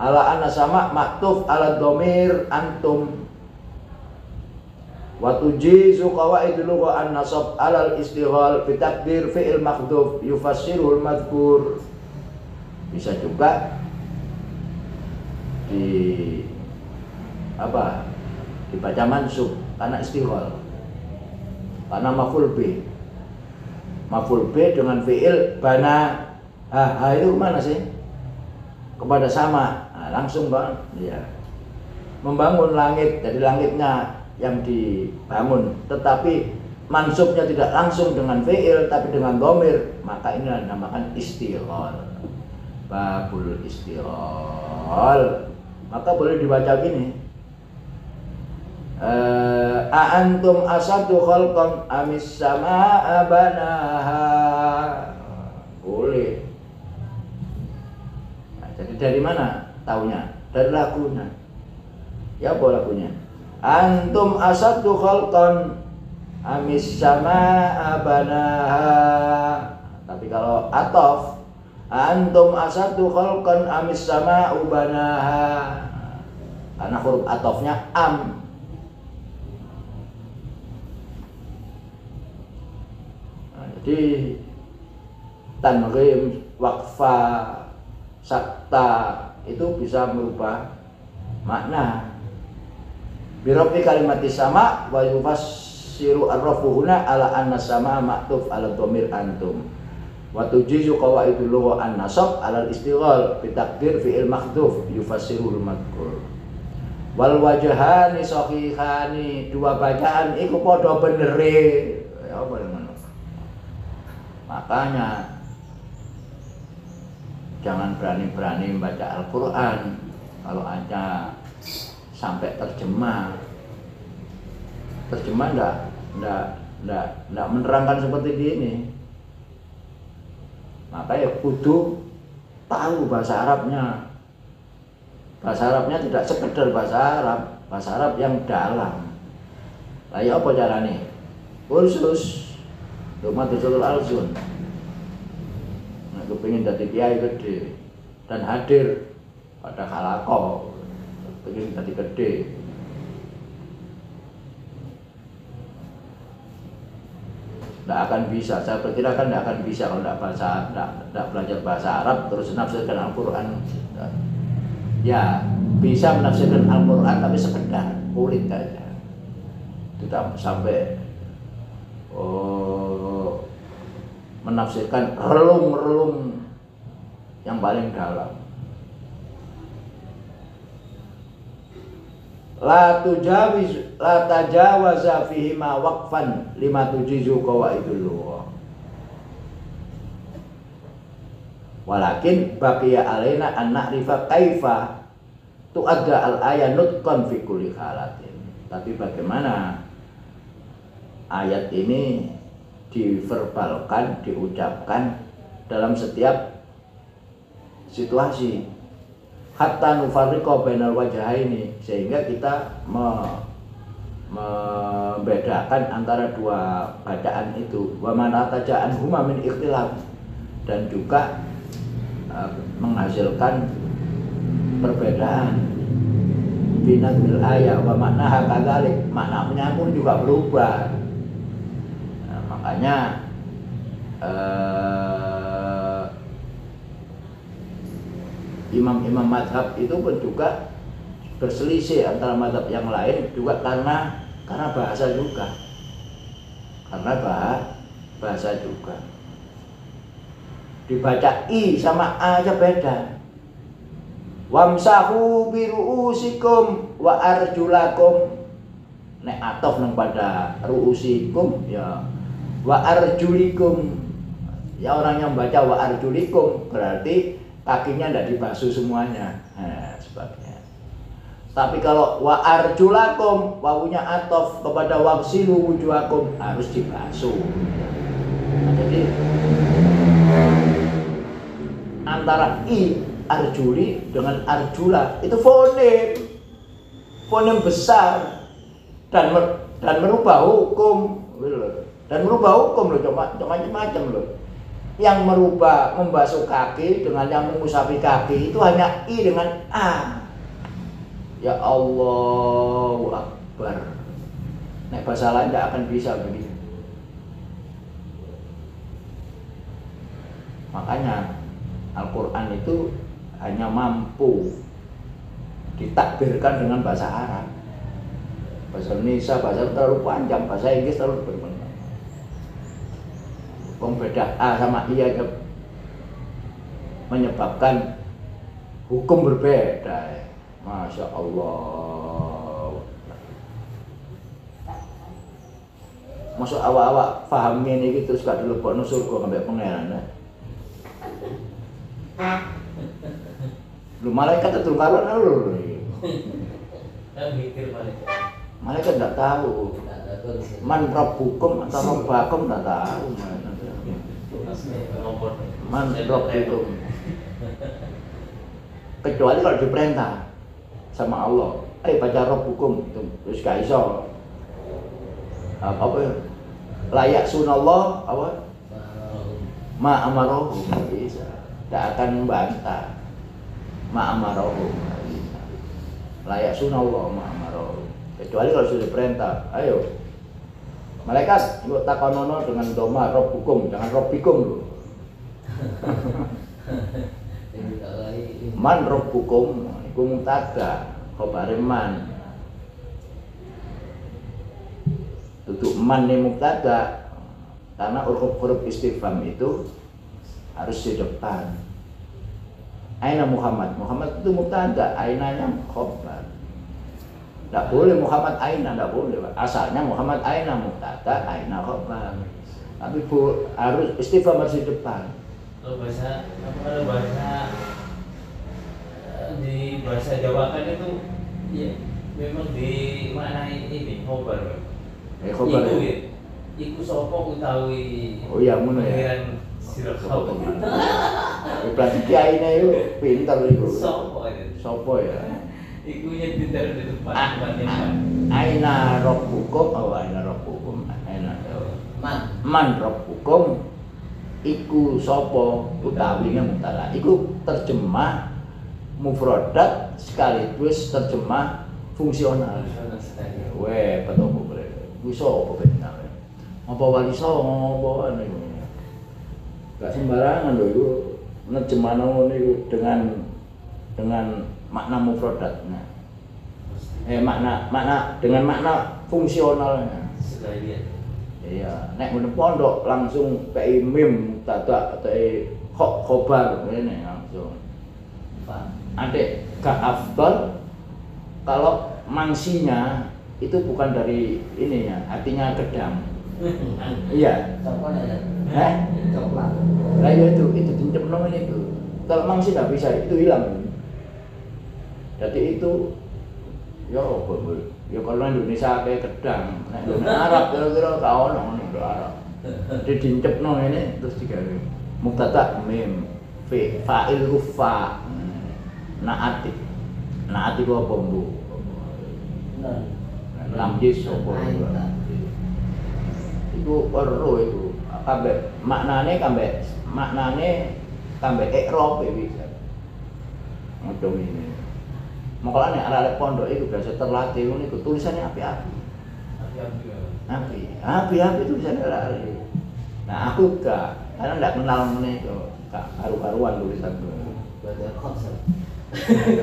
ala anna sama maktuf ala dhamir antum. Wa tujizu qawaidul lugha an-nasab 'alal istighal bi takdir fi'il mahdhuf yufassirul madhkur. Bisa juga dibaca mansub karena istighal. Karena maf'ul B dengan fi'il bana. Itu mana sih? Kepada sama. Nah, langsung Bang. Ya. Membangun langit, jadi langitnya yang dibangun, tetapi mansubnya tidak langsung dengan fi'il tapi dengan dhamir, maka ini dinamakan istighal. Babul istighal. Maka boleh dibaca gini. Antum asadu khalqan amis samaa banaha. Boleh. Nah, jadi dari mana taunya? Dari lagunya. Ya apa lagunya? Antum asaddu khalqan amis samaa banaha. Tapi kalau atof, antum asaddu khalqan amis samaa'u banaha. Karena huruf atofnya am. Nah, jadi tanghim, waqfa, sakta itu bisa merubah makna. Birabbi kalimati sama wa yufassiru ar-rafu huna ala anna sama maktuf ala dhamir antum. Wa tujizu qawaidul lugha an-nasab ala al-istighal bi takdir fi'il mahdhuf yufassirul madhkur. Wal wajhani sahihani, dua bacaan iku padha benere. Ya apa ngono. Makanya jangan berani-berani membaca Al-Qur'an kalau aja sampai terjemah enggak menerangkan seperti ini. Maka ya kudu tahu bahasa Arabnya. Bahasa Arabnya tidak sekedar bahasa Arab yang dalam. Lah ya apa carane? Kursus Madrasatul Alsun. Nah, kepengin dadi kiai gede dan hadir pada halaqah. Pengen tadi gede. Tidak akan bisa, saya perkirakan tidak akan bisa kalau tidak belajar bahasa Arab terus menafsirkan Al-Quran. Ya, bisa menafsirkan Al-Quran tapi sekedar kulit aja. Tidak sampai menafsirkan relung-relung yang paling dalam. La tajawaza fihi ma waqfan lima tujizu qawaidul lugha. Walakin baqiya alaina an na'rifa kaifa tu'adda al-ayat nutqan fi kulli halatin. Tapi bagaimana ayat ini diverbalkan, diucapkan dalam setiap situasi. Hatta nufarriqa bainal wajhaini, sehingga kita membedakan antara dua bacaan itu. Wa man ataja'an huma min ikhtilaf, dan juga menghasilkan perbedaan binadil ayat wa maknaha kadzalik, maknanya pun juga berubah. Nah, makanya imam-imam madhab itu pun juga berselisih antara madhab yang lain juga karena bahasa juga, karena bahasa juga. Dibaca i sama a aja beda. Wamsahu biruusikum wa arjulakum, nek atof nang pada ruusikum ya wa arjulikum, ya orang yang baca wa arjulikum berarti kakinya tidak dibasuh semuanya, nah, sebabnya. Tapi kalau wa arjulakum, wawunya atof kepada wagsilu wujuhakum, harus dibasuh. Nah, jadi antara i arjuli dengan arjula itu fonem besar dan merubah hukum loh. Dan merubah hukum loh, macam-macam loh. Yang merubah membasuh kaki dengan yang mengusapi kaki itu hanya i dengan a. Ya Allahu Akbar. Nek bahasa lain tidak akan bisa begitu. Makanya Al-Quran itu hanya mampu ditakbirkan dengan bahasa Arab. Bahasa Indonesia, bahasa terlalu panjang, bahasa Inggris terlalu berbentuk. Beda A sama I aja menyebabkan hukum berbeda. Masya Allah. Masuk awak-awak paham ini terus gak dulu buat nusul gua ngambil pengeran. Lu malaikat itu karuan lu. Kan mikir malaikat. Malaikat enggak tahu. Man rabbukum atau rabbakum enggak tahu. Man rabbukum. Kecuali kalau diperintah sama Allah, baca rabbukum itu terus gak iso. Apa layak sunallah apa? Ma amarohum bisa. Tidak akan membantah ma'amarohum, layak sunallah ma'amarohum, kecuali kalau sudah perintah. Ayo malaikat ikut takonono dengan doma rob hukum, jangan rob bikum lu. Man rob hukum iku mubtada khabare man, tutup man ini mubtada karena huruf istifham itu harus di depan. Aina Muhammad, Muhammad itu mubtada, ainanya khabar. Tidak boleh Muhammad aina, tidak boleh. Asalnya Muhammad aina mubtada, aina khabar. Tapi harus istifham harus di depan. Kalau bahasa di bahasa Jawa kan itu ya memang dimaknai ini khabar. Khabar. Iku sapa utawi. Oh iya ngono ya. Sira khabar. Berarti kiai ini itu pintar itu. Sopo ya? Iku yang pintar di depan. Aina rabbukum, aina rabbukum, aina. Man rabbukum, iku sopo utawinya mutala. Iku terjemah mufradat sekaligus terjemah fungsional. Weh, betul boleh. Bisa apa benar? Apa wali songo apa niku? Gak sembarangan lho itu. Nerjemahno niku dengan makna mufradatnya. Makna dengan makna fungsionalnya. Sekalian. Iya, nek mun pondok langsung kayak mim mubtada atau khobar ngene langsung. Adek gak afdal kalau mangsinya itu bukan dari ininya, artinya gedang. Iya. Coklat. Lah ya itu dincemno itu. Kalau mangsi enggak bisa, itu hilang. Jadi itu ya kalau Indonesia kayak gedang, nek Arab kira-kira gak ono Arab. Jadi dincemno ini terus digawe mubtada mim fa'il rufa. Naati ku apa bu? Lam jis apa? Iku perlu itu. Maknane kambe ikrob bisa. Macam ini. Makanya arek pondok itu biasa terlatih ngono iku tulisannya api-api. Api tulisannya arek. Nah aku gak, karena nggak kenal meneh itu, gak karu-karuan tulisan itu. Baca konsep.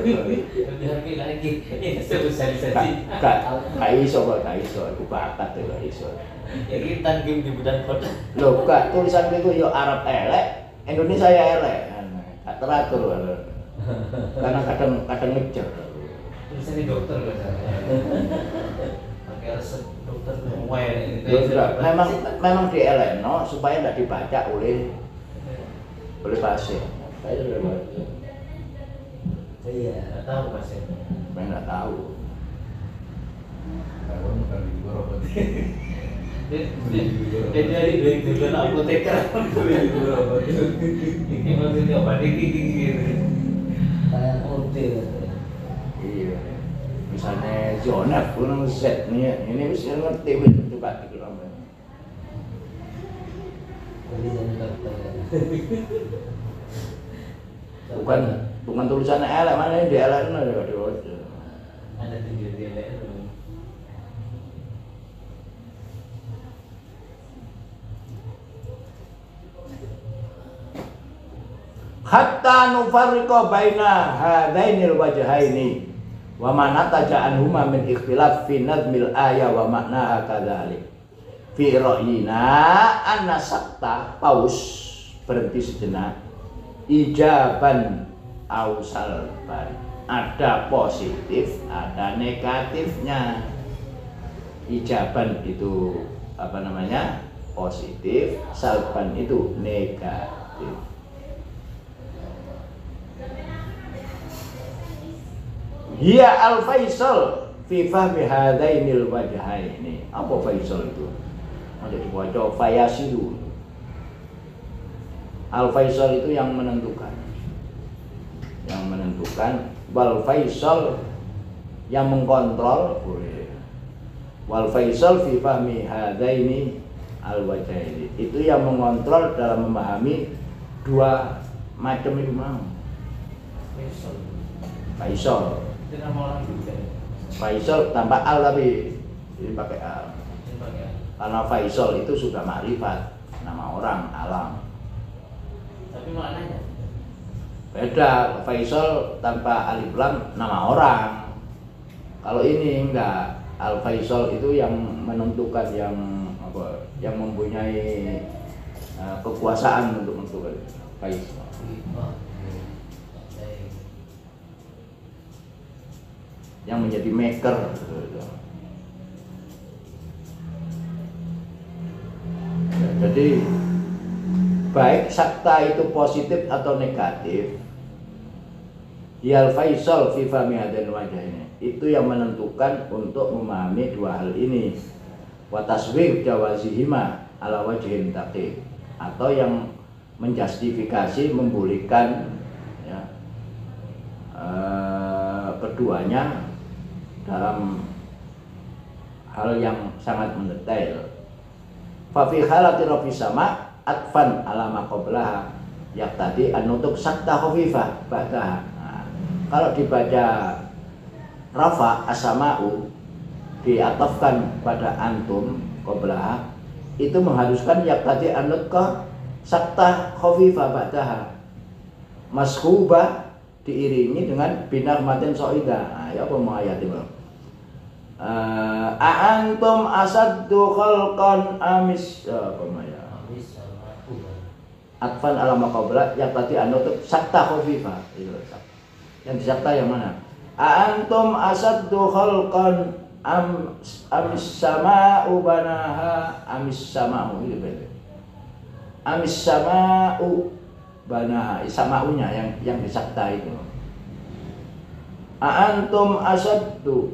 Biar lagi, ini sosialisasi. Gak iso, aku bakat ya gak iso. Ya kita game di bulan kota. Loh, gak tulisan itu yo Arab elek, Indonesia ya elek. Gak teratur karena kadang ngejar. Tulisannya dokter biasanya. Pakai resep dokter memang di eleno supaya tidak dibaca oleh pasien. Saya sudah baca. Iya, nggak tahu pasien. Saya nggak tahu. Kalau bukan di luar apa Dia dari dulu apoteker. Ini maksudnya apa? Ini kayak order. Iya. Misalnya zona pun set nih, ini mesti ngerti betul juga gitu namanya. Bukan tulisannya elek, mana yang di elek itu ada di wajah. Ada di elek itu. Hatta nufarriqa baina hadainil wajhaini wa man nataja anhuma min ikhtilaf fi nadmil aya wa maknaha kadzalik. Fi ra'yina anna sakta paus berhenti sejenak ijaban au salban, ada positif ada negatifnya. Ijaban itu apa namanya positif, salban itu negatif. Hiya al-faisal fi fahmi hadainil wajhaini. Apa faisal itu? Ada dibaca fayasilu. Al-faisal itu yang menentukan. Yang menentukan, wal faisal yang mengkontrol. Wal faisal fi fahmi hadaini al-wajhaini. Itu yang mengontrol dalam memahami dua macam itu mau. Faisal. Itu nama orang juga. Faisal tanpa al tapi ini pakai al. Karena Faisal itu sudah makrifat, nama orang, alam. Tapi maknanya beda. Faisal tanpa alif lam nama orang. Kalau ini enggak, al Faisal itu yang menentukan, yang apa? Yang mempunyai kekuasaan untuk menentukan Faisal. Yang menjadi maker. Jadi baik sakta itu positif atau negatif, yal faisal fi fahmi hadain wajhaini, itu yang menentukan untuk memahami dua hal ini. Wa taswib jawazihima ala wajhin taqi, atau yang menjustifikasi membolehkan ya, keduanya dalam hal yang sangat mendetail. Fa fi halati rafi sama atfan ala ma qablaha yaqtadi an nutuk sakta khafifah ba'daha. Nah, kalau dibaca rafa as-sama'u diatafkan pada antum qablaha, itu mengharuskan yaqtadi an nutuk sakta khafifah ba'daha. Mashubah diiringi dengan binar matin soida. Nah, ya apa mau ayat itu? Antum asaddu khalqan amis apa ya? Atfan ala maqabla yang tadi anut sakta khafifa. Yang disakta yang mana? Antum asaddu khalqan amis sama'u banaha amis sama'u itu beda. Amis sama'u banaha, sama'unya yang disakta itu. Antum asaddu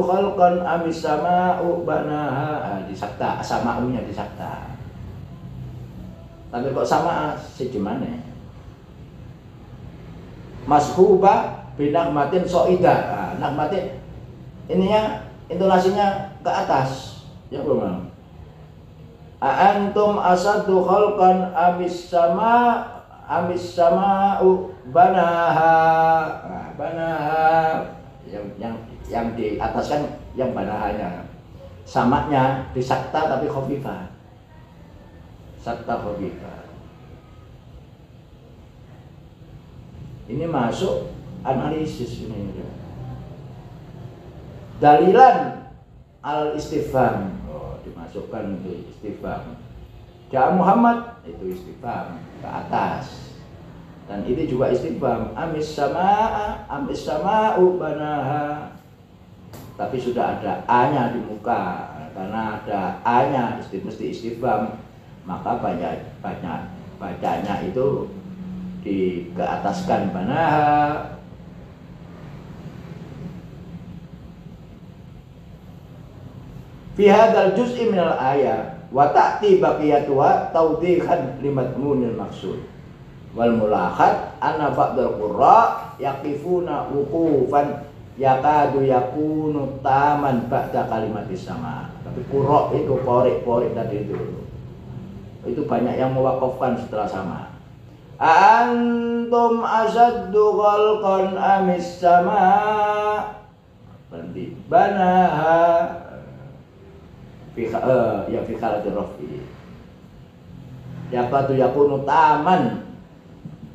khalqan amis sama'u banaha, disakta, sama'unya disakta. Tapi kok sama segimana? Mashubah binakmatin soida. Nakmatin ininya intonasinya ke atas. Ya belum. Antum asaddu khalqan amis sama amis sama'u banaha. Nah, banaha yang di atas kan yang banahanya. Samanya di sakta tapi khafifah. Sakta khafifah. Ini masuk analisis ini. Dalilan al istifham. Oh, dimasukkan di istifham. Ya Muhammad itu istifham ke atas. Dan ini juga istifham amis sama'u banaha. Tapi sudah ada a-nya di muka. Karena ada a-nya mesti istifham, maka bacanya itu di keataskan banaha. Fi hadzal juz'i minal ayat wa ta'ti baqiyatuha tawdihan limadmunil maksud wal mulahad anna ba'dal qurra yaqifuna wuqufan yakadu yakunu taman ba'da kalimatis sama. Tapi qurra itu qori tadi itu banyak yang mewakafkan setelah sama. Antum asaddu khalqan amis sama. Berhenti banaha fi khalatir rafi. Yakadu yakunu taman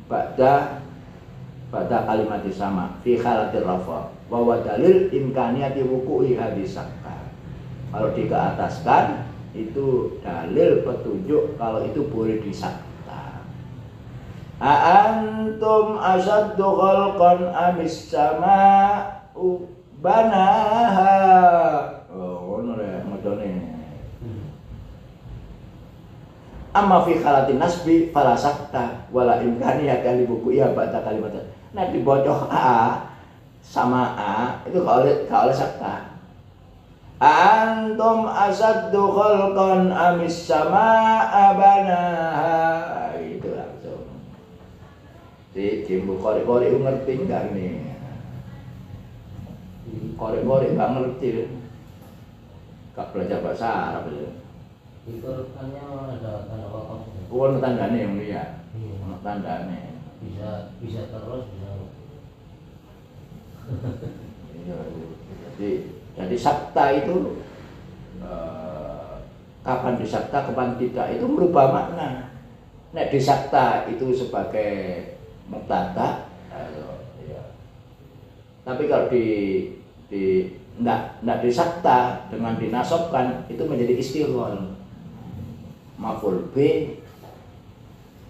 ba'da kalimat sama fi khalatir rafa wa wa dalil imkaniyati wuqu'i hadis sakka. Kalau dikeataskan itu dalil petunjuk kalau itu boleh disakta. Antum asaddu khalqan amis sama banaha. Oh, ngono ya modone. Amma fi khalatin nasbi fala sakta wala imkaniyat kali buku ya ba'da kalimat. Nah dibocoh a sama a itu kalau sakta. Antum asaddu khalqan amis samaa banaha. Itu langsung. Si Jimbu kori-kori ngerti enggak nih? Kori-kori enggak ngerti. Enggak belajar bahasa Arab itu. Itu rupanya ada tanda wakaf. Oh, tandane yang lihat. Tandane. Bisa terus bisa. Jadi sakta itu kapan disakta, kapan tidak itu merubah makna. Nek disakta itu sebagai mubtada, ya. Tapi kalau ndak disakta dengan dinasobkan itu menjadi istighol. Maf'ul B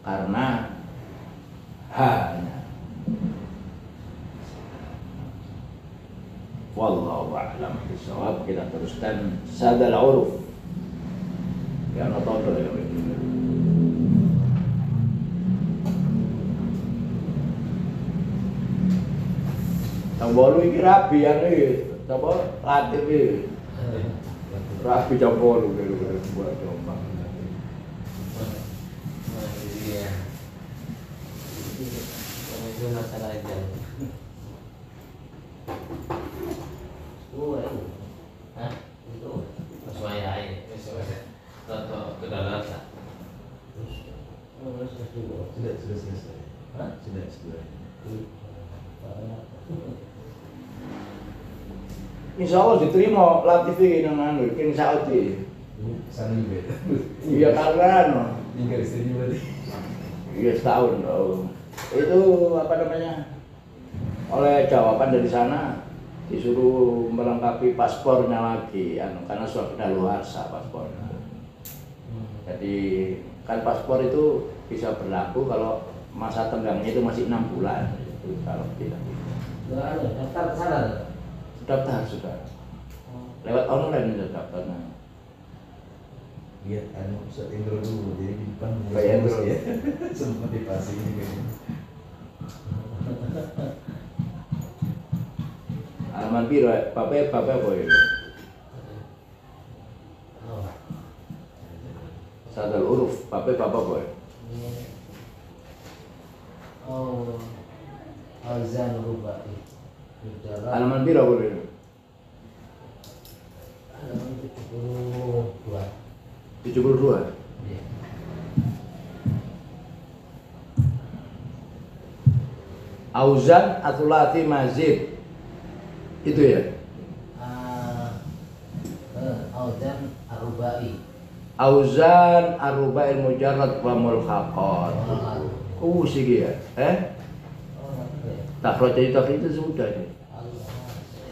karena hanya. Wallahu a'lam bishawab. Kita teruskan sadal uruf. Ya nonton ya. Tang bolu iki rabi ya iki. Apa latif iki. Rabi jam bolu buat domba. Iya. Itu masalah aja. Hah? Itu sesuai aja. Toto ke dalam tak? Sudah selesai. Hah? Sudah. Insya Allah diterima Latif ini dengan King Saudi. Sana juga. Iya karena Tinggal istri berarti. iya setahun loh. Itu apa namanya? Oleh jawaban dari sana disuruh melengkapi paspornya lagi, karena sudah kadaluarsa paspornya. Jadi kan paspor itu bisa berlaku kalau masa tenggangnya itu masih 6 bulan. Itu kalau tidak. Daftar ke sana. Daftar sudah. Lewat online sudah daftarnya. Lihat Ustaz Indro dulu, jadi di depan Kayak Indro ya. Sempat dipasang ini kayaknya. Halaman biru, bapak boy. Sadal uruf, bapak boy. Oh, azan rubai. Halaman biru boy. Halaman 72. 72. Iya. Auzan atsulati mazid. Itu ya. Auzan arubai. Auzan aruba'il mujarrad wa mulhaqat. Sigi ya. Takhraj itu sudah nih.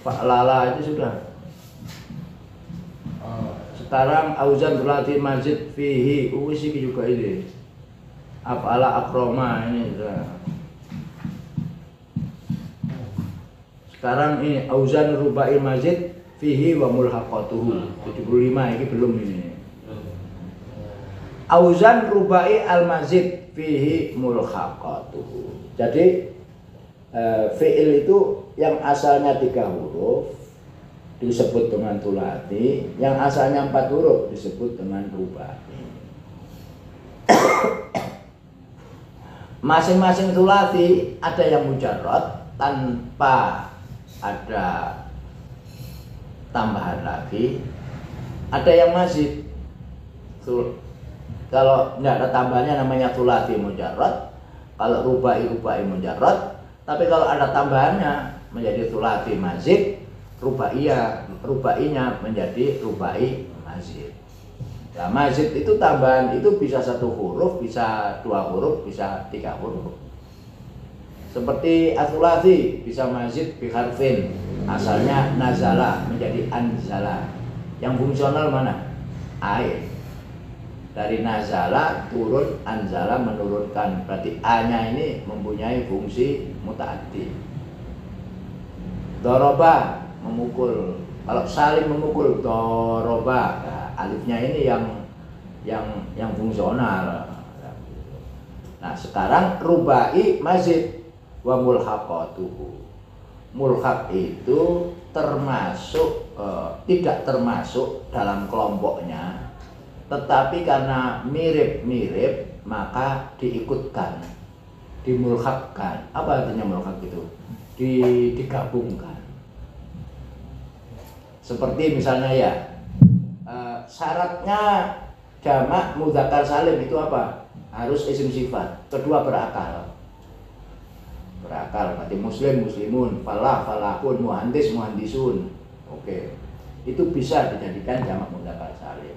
Fa'lala itu sudah. Sekarang auzan berarti mazid fihi. Sigi juga ini. Af'ala akroma ini sudah. Sekarang ini auzan ruba'il mazid fihi wa mulhaqatuhu. 75 ini belum ini. Auzan rubai al-mazid fihi mulhaqatuhu. Jadi fi'il itu yang asalnya 3 huruf disebut dengan thulathi, yang asalnya 4 huruf disebut dengan rubai. Masing-masing thulathi ada yang mujarrad tanpa ada tambahan lagi, ada yang mazid. Kalau tidak ada tambahannya namanya thulathi mujarrad, kalau rubai mujarrad. Tapi kalau ada tambahannya menjadi thulathi mazid, rubainya menjadi rubai mazid. Nah, mazid itu tambahan itu bisa 1 huruf, bisa 2 huruf, bisa 3 huruf. Seperti ats-thulathi bisa mazid bi harfin, asalnya nazala menjadi anzala. Yang fungsional mana? Air. Dari nazala turun, anzala menurunkan. Berarti A-nya ini mempunyai fungsi mutaaddi. Doroba memukul. Kalau saling memukul, doroba. Nah, alifnya ini yang fungsional. Nah, sekarang rubai mazid wa mulhaqatuhu. Mulhaq itu termasuk tidak termasuk dalam kelompoknya, tetapi karena mirip-mirip maka diikutkan, dimulhaqkan. Apa artinya mulhaq itu? Digabungkan. Seperti misalnya ya, syaratnya jamak mudzakkar salim itu apa? Harus isim sifat, kedua berakal. Berakal, berarti muslim, muslimun, falah, falahun, muhandis, muhandisun. Oke. Itu bisa dijadikan jamak mudzakkar salim.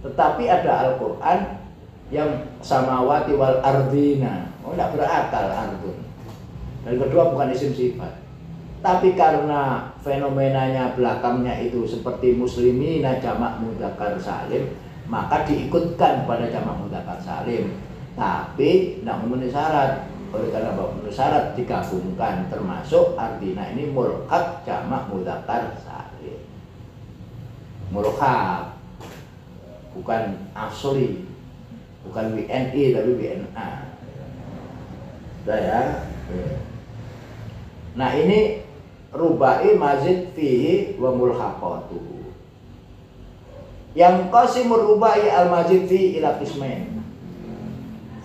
Tetapi ada Al-Quran yang samawati wal ardina, tidak berakal ardun. Dan kedua bukan isim sifat. Tapi karena fenomenanya belakangnya itu seperti muslimina jamak mudzakkar salim, maka diikutkan pada jamak mudzakkar salim. Tapi tidak memenuhi syarat. Oleh karena memenuhi syarat digabungkan, termasuk ardina ini mulhaq jamak mudzakkar salim. Mulhaq bukan asli, bukan WNI tapi WNA. Sudah ya. Nah, ini rubai mazid fihi wa mulhaqatuhu. Yang qasimur rubai al mazid fi ila qismain.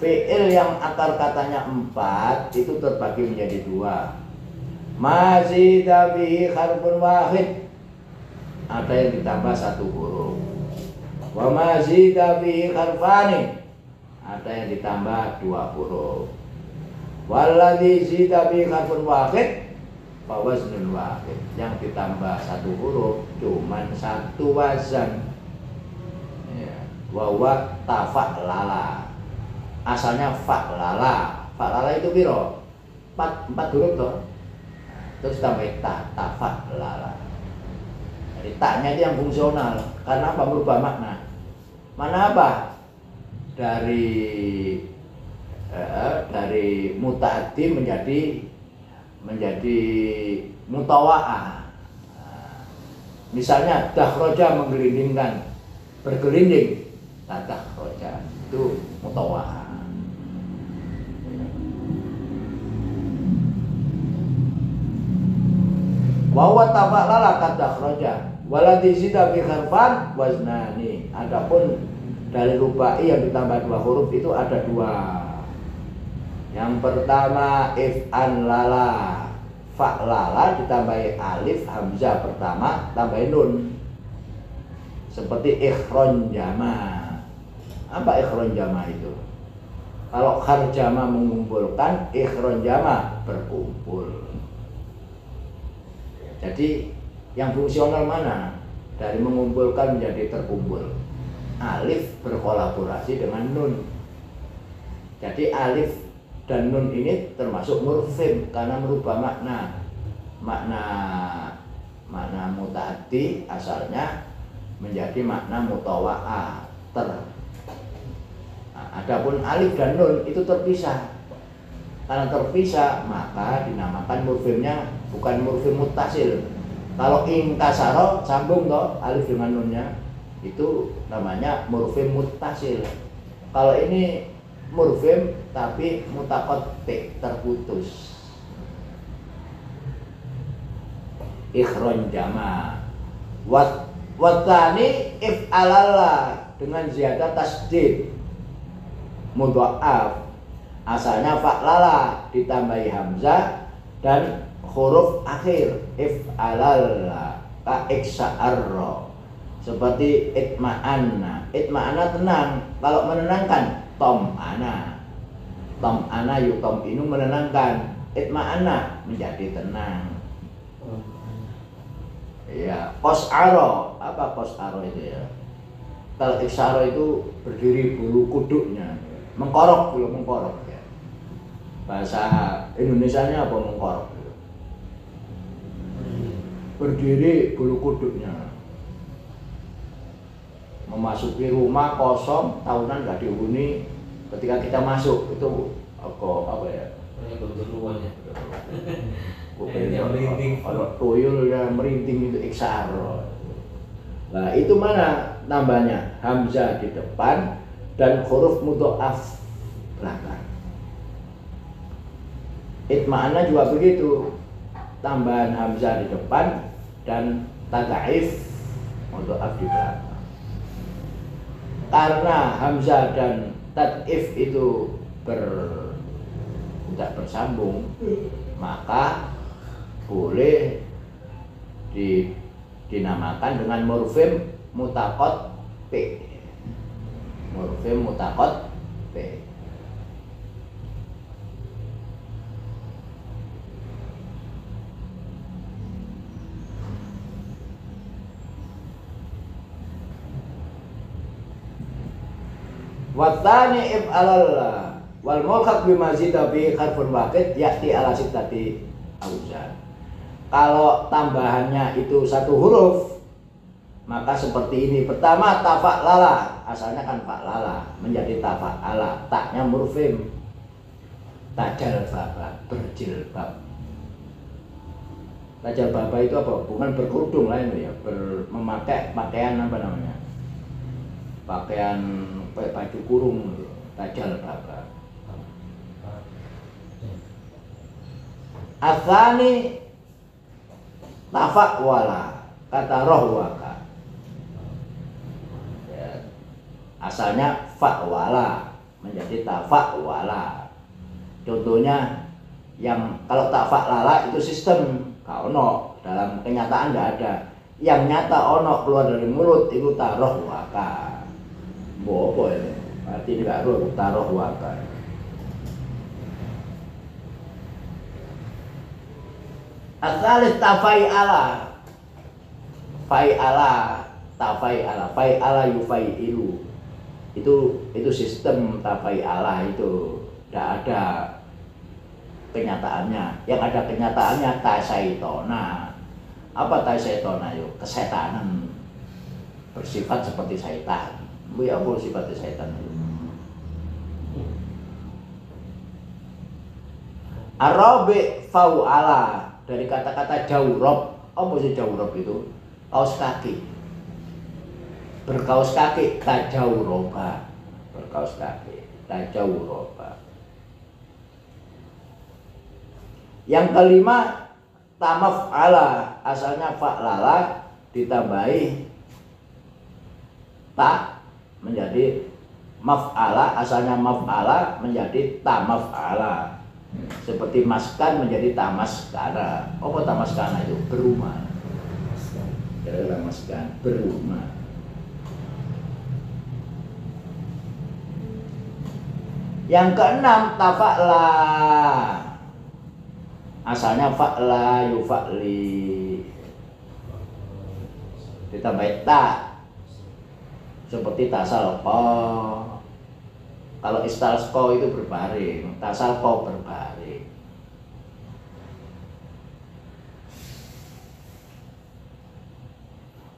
Fi'il yang akar katanya 4 itu terbagi menjadi 2. Mazida bihi harfun wahid, ada yang ditambah 1 huruf. Wa mazida bihi harfani, ada yang ditambah 2 huruf. Walladzi zida bihi harfun wahid fa waznun wahid, yang ditambah 1 huruf cuman 1 wazan. Ya, wa huwa tafa'lala. Asalnya fa'lala. Fa'lala itu piro? 4 huruf toh. Terus tambah ta, tafa'lala. Jadi taknya itu yang fungsional. Karena apa? Merubah makna. Mana apa? Dari mutaaddi menjadi mutawa'ah. Misalnya dakhroja menggelindingkan, bergelinding. Nah, dakhroja itu mutawa'ah. Wa huwa tafa'lala kad dakhraja waladzi zida bi harfan waznani. Adapun dari rubai yang ditambah 2 huruf itu ada 2. Yang pertama if'an lala, fa'lala ditambahi alif hamzah pertama tambahin nun. Seperti ikhron jama. Apa ikhron jama itu? Kalau kharjama mengumpulkan, ikhronjama berkumpul. Jadi yang fungsional mana? Dari mengumpulkan menjadi terkumpul. Alif berkolaborasi dengan nun. Jadi alif dan nun ini termasuk murfim karena merubah makna. Makna mutaaddi asalnya menjadi makna mutawaa ter. Nah, adapun alif dan nun itu terpisah. Karena terpisah maka dinamakan murfimnya bukan murfim muttasil. Kalau ingkasaro sambung toh alif dengan nunnya itu namanya murfim muttasil. Kalau ini murfim tapi mutaqatti terputus. Ikhron jama. Watani if'alalla dengan ziyadah tasdid mudha'af. Asalnya fa'lala ditambahi hamzah dan huruf akhir if'alalla ka iksa'arra seperti itma'anna. Itma'anna tenang, kalau menenangkan tom'ana yutom'inu menenangkan, itma'anna menjadi tenang. Ya, qas'ara, apa qas'ara itu ya? Kalau iksa'arra itu berdiri bulu kuduknya, mengkorok belum mengkorok ya. Bahasa Indonesianya apa mengkorok? Berdiri bulu kuduknya. Memasuki rumah kosong tahunan nggak dihuni, ketika kita masuk itu apa ya? Kalau tuyul yang merinding itu iksa'arra. Nah itu mana tambahnya? Hamzah di depan dan huruf mudha'af belakang. Itma'ana juga begitu, tambahan hamzah di depan dan tad'if mudha'af di belakang. Karena hamzah dan tad'if itu tidak bersambung, maka boleh dinamakan dengan murfim mutaqat p. Murfim mutaqat p. Wattani if'alalla wal mulhaq bima zida bi harfun waqid ya'ti ala sittati awzan. Kalau tambahannya itu satu huruf maka seperti ini. Pertama tafa'lala, asalnya kan fa'lala menjadi tafa'ala, taknya murfim. Tajal baba, berjilbab. Tajal baba itu apa? Bukan berkerudung lain ya, memakai pakaian apa namanya? Pakaian baju kurung, tajal baba. Atsani tafa'wala kata rohwaka ya, asalnya fa'wala menjadi tafa'wala. Contohnya yang kalau tafa'lala itu sistem gak ono, dalam kenyataan gak ada. Yang nyata ono keluar dari mulut itu tarohwaka. Bobo ini artinya gak roh, tarohwaka. Asalis tafai'ala, fai'ala, tafai'ala, fai'ala yufai'ilu. Itu sistem tafai'ala itu tidak ada kenyataannya. Yang ada kenyataannya tasaitona. Apa tasaitona yuk? Kesetanan bersifat seperti syaitan. Bu ya apa sifatnya syaitan itu? Arabi fau'ala dari kata-kata jawrob. Apa sih jawrob itu? Kaos kaki. Berkaos kaki tajawroba. Berkaos kaki tajawroba. Yang kelima tamaf'ala, asalnya fa'lala ditambahi ta menjadi maf'ala, asalnya maf'ala menjadi tamaf'ala. Seperti maskan menjadi tamaskana. Apa tamaskana itu? Berumah. Adalah maskan, berumah. Yang keenam tafa'la. Asalnya fa'la yufa'li. Ditambah ta. Seperti tasalqa. Kalau istalqa itu berbaring, tasalqa berbaring.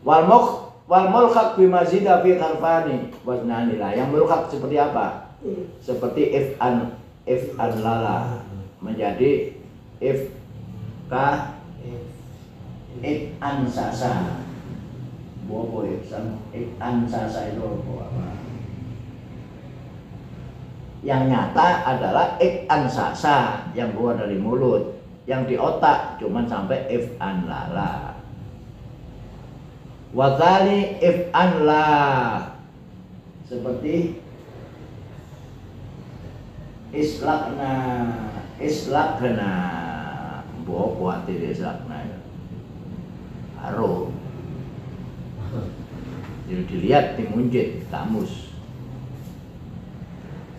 Wal mulhaq bimazida fi harfani waznani la. Yang mulhaq seperti apa? Seperti if'an lala menjadi if'an sasa. Bobo if'an sasa itu apa? Yang nyata adalah if'an sasa yang keluar dari mulut, yang di otak cuman sampai if'an lala. Wazali if'an la seperti islakna boh kuatir islakna haro jadi dilihat dimunjit tamus.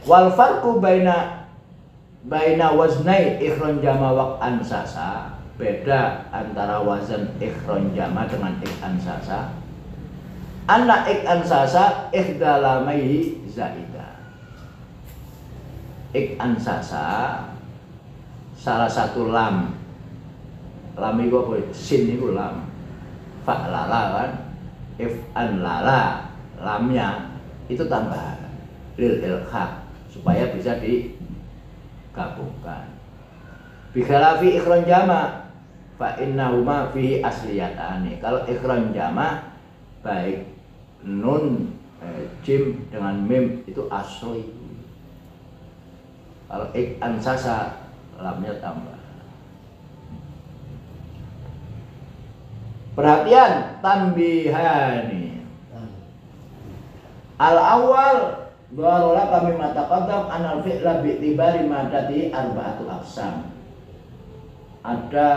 Wal farqu baina waznai ikhron jama waq'an sasa. Beda antara wazan ikhron jama dengan ikh'an sasa. Anna ikh'an sasa ikhdalamaihi zaidah. Ikh'an sasa salah satu lam itu apa? Sin itu lam. Fa'lala kan. If'an lala lamnya itu tambahan lil ilhaq supaya bisa digabungkan. Bikhalafi ikhron jama fa innahuma fihi asliyatani. Kalau ikhron jama baik nun jim dengan mim itu asli. Kalau ikh'an sasa lamnya tambah. Perhatian tanbihani. Al awal dharola kami mataqaddam anal fi'la bi'tibari madati arba'atu aqsam. Ada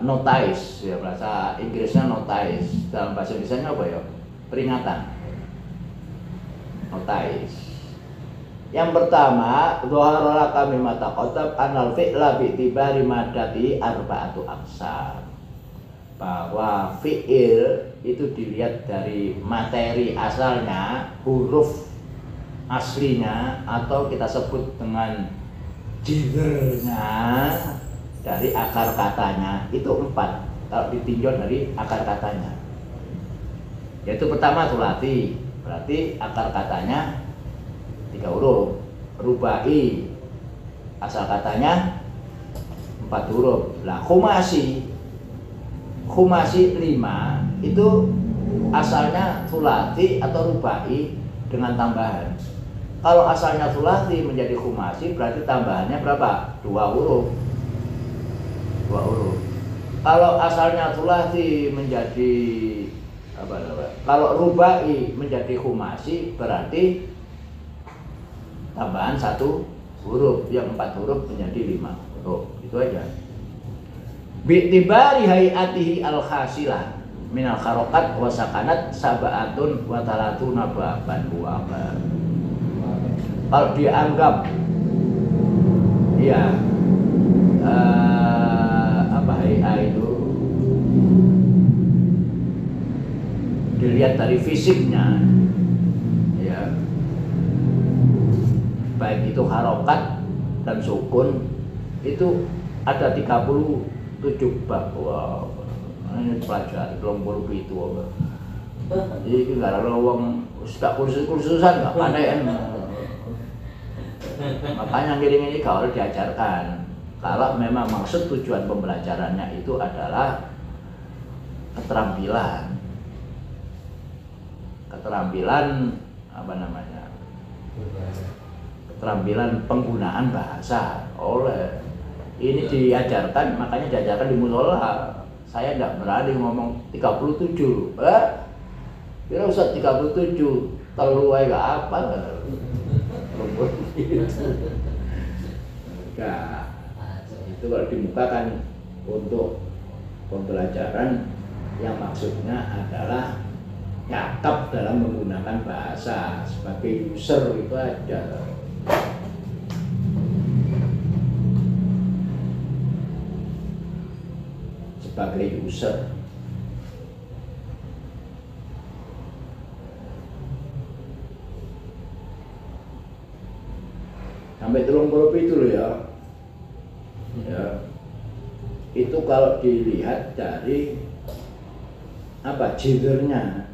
notice ya, bahasa Inggrisnya notice, dalam bahasa Indonesianya apa ya? Peringatan. Notice. Yang pertama, dharola kami mataqaddam anal fi'la bi'tibari madati arba'atu aqsam. Bahwa fi'il itu dilihat dari materi asalnya, huruf aslinya atau kita sebut dengan jingernya dari akar katanya itu 4 kalau ditinjau dari akar katanya. Yaitu pertama sulati, berarti akar katanya 3 huruf. Rubai asal katanya 4 huruf. Lah khumasi 5 itu asalnya sulati atau rubai dengan tambahan. Kalau asalnya sulati menjadi khumasi berarti tambahannya berapa? 2 huruf. Kalau asalnya sulati menjadi kalau rubai menjadi khumasi berarti tambahan 1 huruf, yang 4 huruf menjadi 5 huruf. Itu aja. Bi'tibari hayatihi al-khasilah minal kharokat wa sakanat sab'atun wa talatuna baban wa apa. Kalau dianggap ya itu dilihat dari fisiknya ya, baik itu harokat dan sukun itu ada 37 bab. Wow. Ini pelajari belum baru itu apa. Jadi nggak ada uang sudah kursusan nggak pandai. Makanya ini kalau diajarkan. Kalau memang maksud tujuan pembelajarannya itu adalah keterampilan apa namanya? Keterampilan penggunaan bahasa. Oleh ini diajarkan, makanya diajarkan di musola. Saya tidak berani ngomong 37. Kira usah 37, telu ae gak apa. Enggak. Itu kalau dimukakan untuk pembelajaran yang maksudnya adalah cakap dalam menggunakan bahasa sebagai user itu aja. sebagai user. Sampai 30 itu loh ya. Ya. Itu kalau dilihat dari apa judulnya.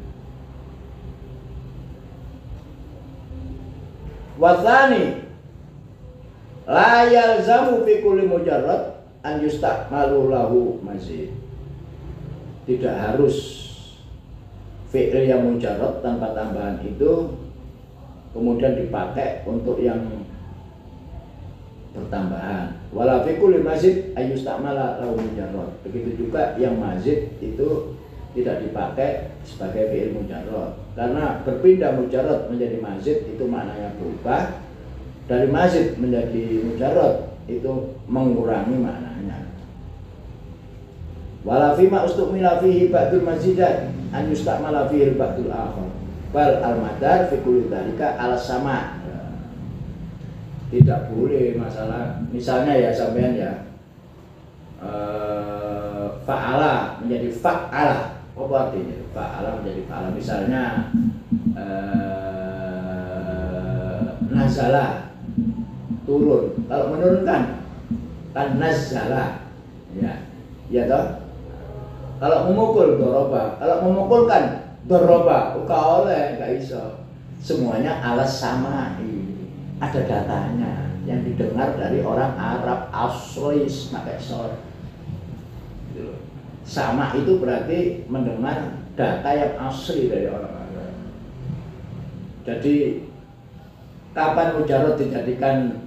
Wasani la yalzamu fi kulli mujarrad an yusta'malu lahu mazid. Tidak harus fi'il yang mujarrad tanpa tambahan itu kemudian dipakai untuk yang bertambahan. Wala fi kulli mazid ay yusta'mala lahu mujarrad. Begitu juga yang mazid itu tidak dipakai sebagai fi'il mujarrad. Karena berpindah mujarrad menjadi mazid itu maknanya berubah. Dari mazid menjadi mujarrad itu mengurangi maknanya. Wala fi ma ustumila fihi ba'dul mazidat an yusta'mala fihi ba'dul akhar. Bal al-madar fi kulli dzalika al sama. Tidak boleh masalah misalnya ya sampean ya fa'ala menjadi fa'ala. Apa artinya? Fa'ala menjadi fa'ala. Misalnya nazala turun. Kalau menurunkan kan nazala. Ya. Ya toh? Kalau memukul doroba, kalau memukulkan doroba, enggak oleh, enggak iso. Semuanya alas sama. Ada datanya yang didengar dari orang Arab asli pakai sor. Sama itu berarti mendengar data yang asli dari orang Arab. Jadi kapan mujarrad dijadikan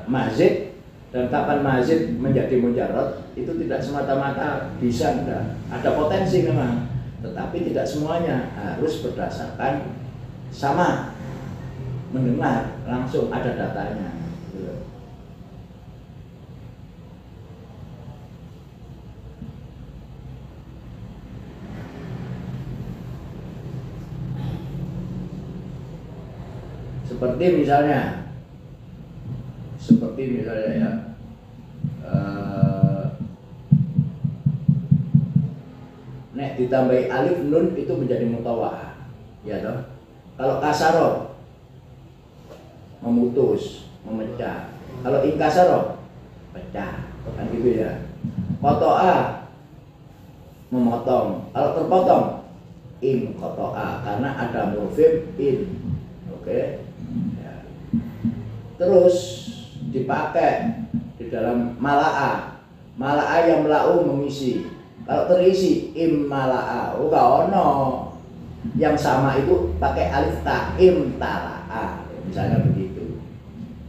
mazid dan kapan mazid menjadi mujarrad itu tidak semata-mata bisa, enggak. Ada potensi memang, tetapi tidak semuanya harus berdasarkan sama mendengar langsung ada datanya. Seperti misalnya ya nek ditambahi alif nun itu menjadi mutawah, ya toh. Kalau kasaro memutus, memecah. Kalau inkasaro pecah, kan gitu ya. Kotoa memotong. Kalau terpotong in kotoa karena ada morfem in. Oke. Ya. Terus dipakai di dalam mala'a. Mala'a yang melau mengisi. Kalau terisi im mala'a, oh gak ono. Yang sama itu pakai alif ta im tala'a. Misalnya begitu.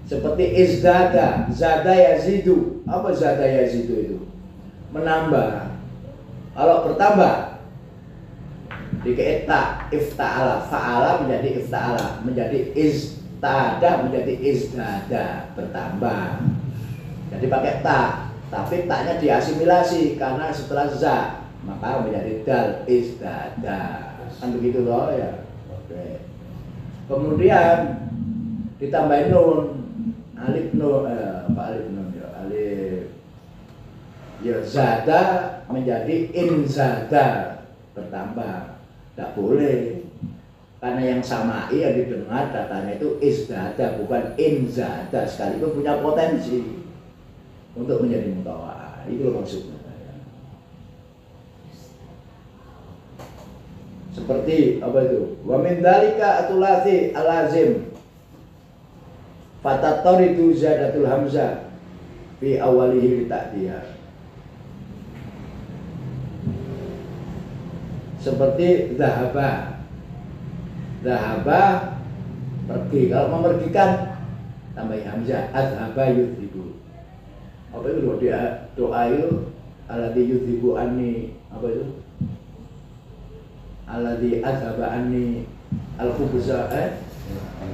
Seperti izdada, zada yazidu. Apa zada yazidu itu? Menambah. Kalau bertambah dikait ta ifta'ala, fa'ala menjadi ifta'ala, menjadi istada menjadi izdada, bertambah. Jadi pakai ta, tapi taknya diasimilasi karena setelah za maka menjadi dal izdada. Kan begitu loh ya. Oke. Kemudian ditambahin nun, alif nun, alif nun ya, alif ya zada menjadi inzada, bertambah. Tidak boleh karena yang samai yang didengar datanya itu izdada bukan inzada, sekalipun punya potensi untuk menjadi mutawah. Itu loh maksudnya. Seperti apa itu? Wa min dzalika atulasi alazim fatatoridu zadatul hamzah fi awalihi li ta'diyah. Seperti zahaba. Zahaba pergi. Kalau memergikan tambah hamzah, azhaba yudhibu. Apa itu doa itu alladzi yudhibu anni, apa itu? Alladzi azhaba anni al-khubza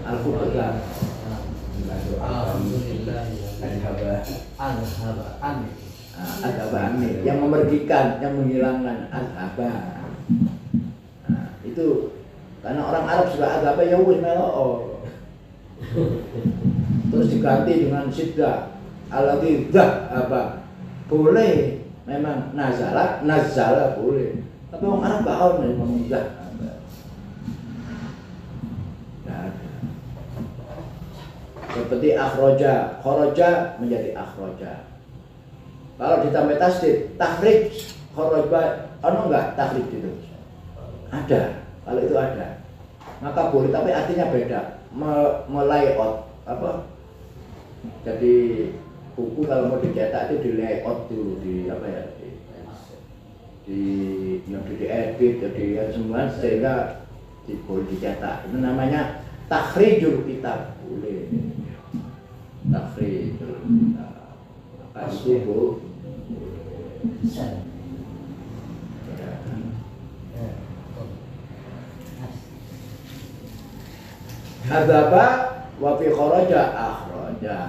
al-khubza. Alhamdulillah. Azhaba anni yang memergikan, yang menghilangkan azhaba. Nah, itu karena orang Arab sudah azhaba ya wis melo. Terus diganti dengan sidda alati apa boleh memang nazala boleh tapi orang Arab gak tahu nih ngomong zahaba gak ada seperti akhroja khoroja menjadi akhroja kalau ditambah tasdid takhrij khoroja enggak takhrij itu ada kalau itu ada maka boleh tapi artinya beda melayout apa jadi buku kalau mau dicetak itu di layout dulu di apa ya yang diedit jadi semua sehingga boleh dicetak itu namanya takhrijul kitab boleh takhrijul kitab maka itu bu Adzaba wa fi kharaja akhraja.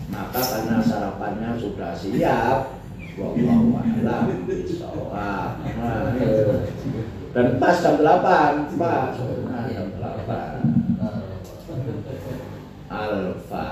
Maka karena sarapannya sudah siap, wallahu a'lam bishawab. Dan pas jam 8, pas. Jam 8. Alfa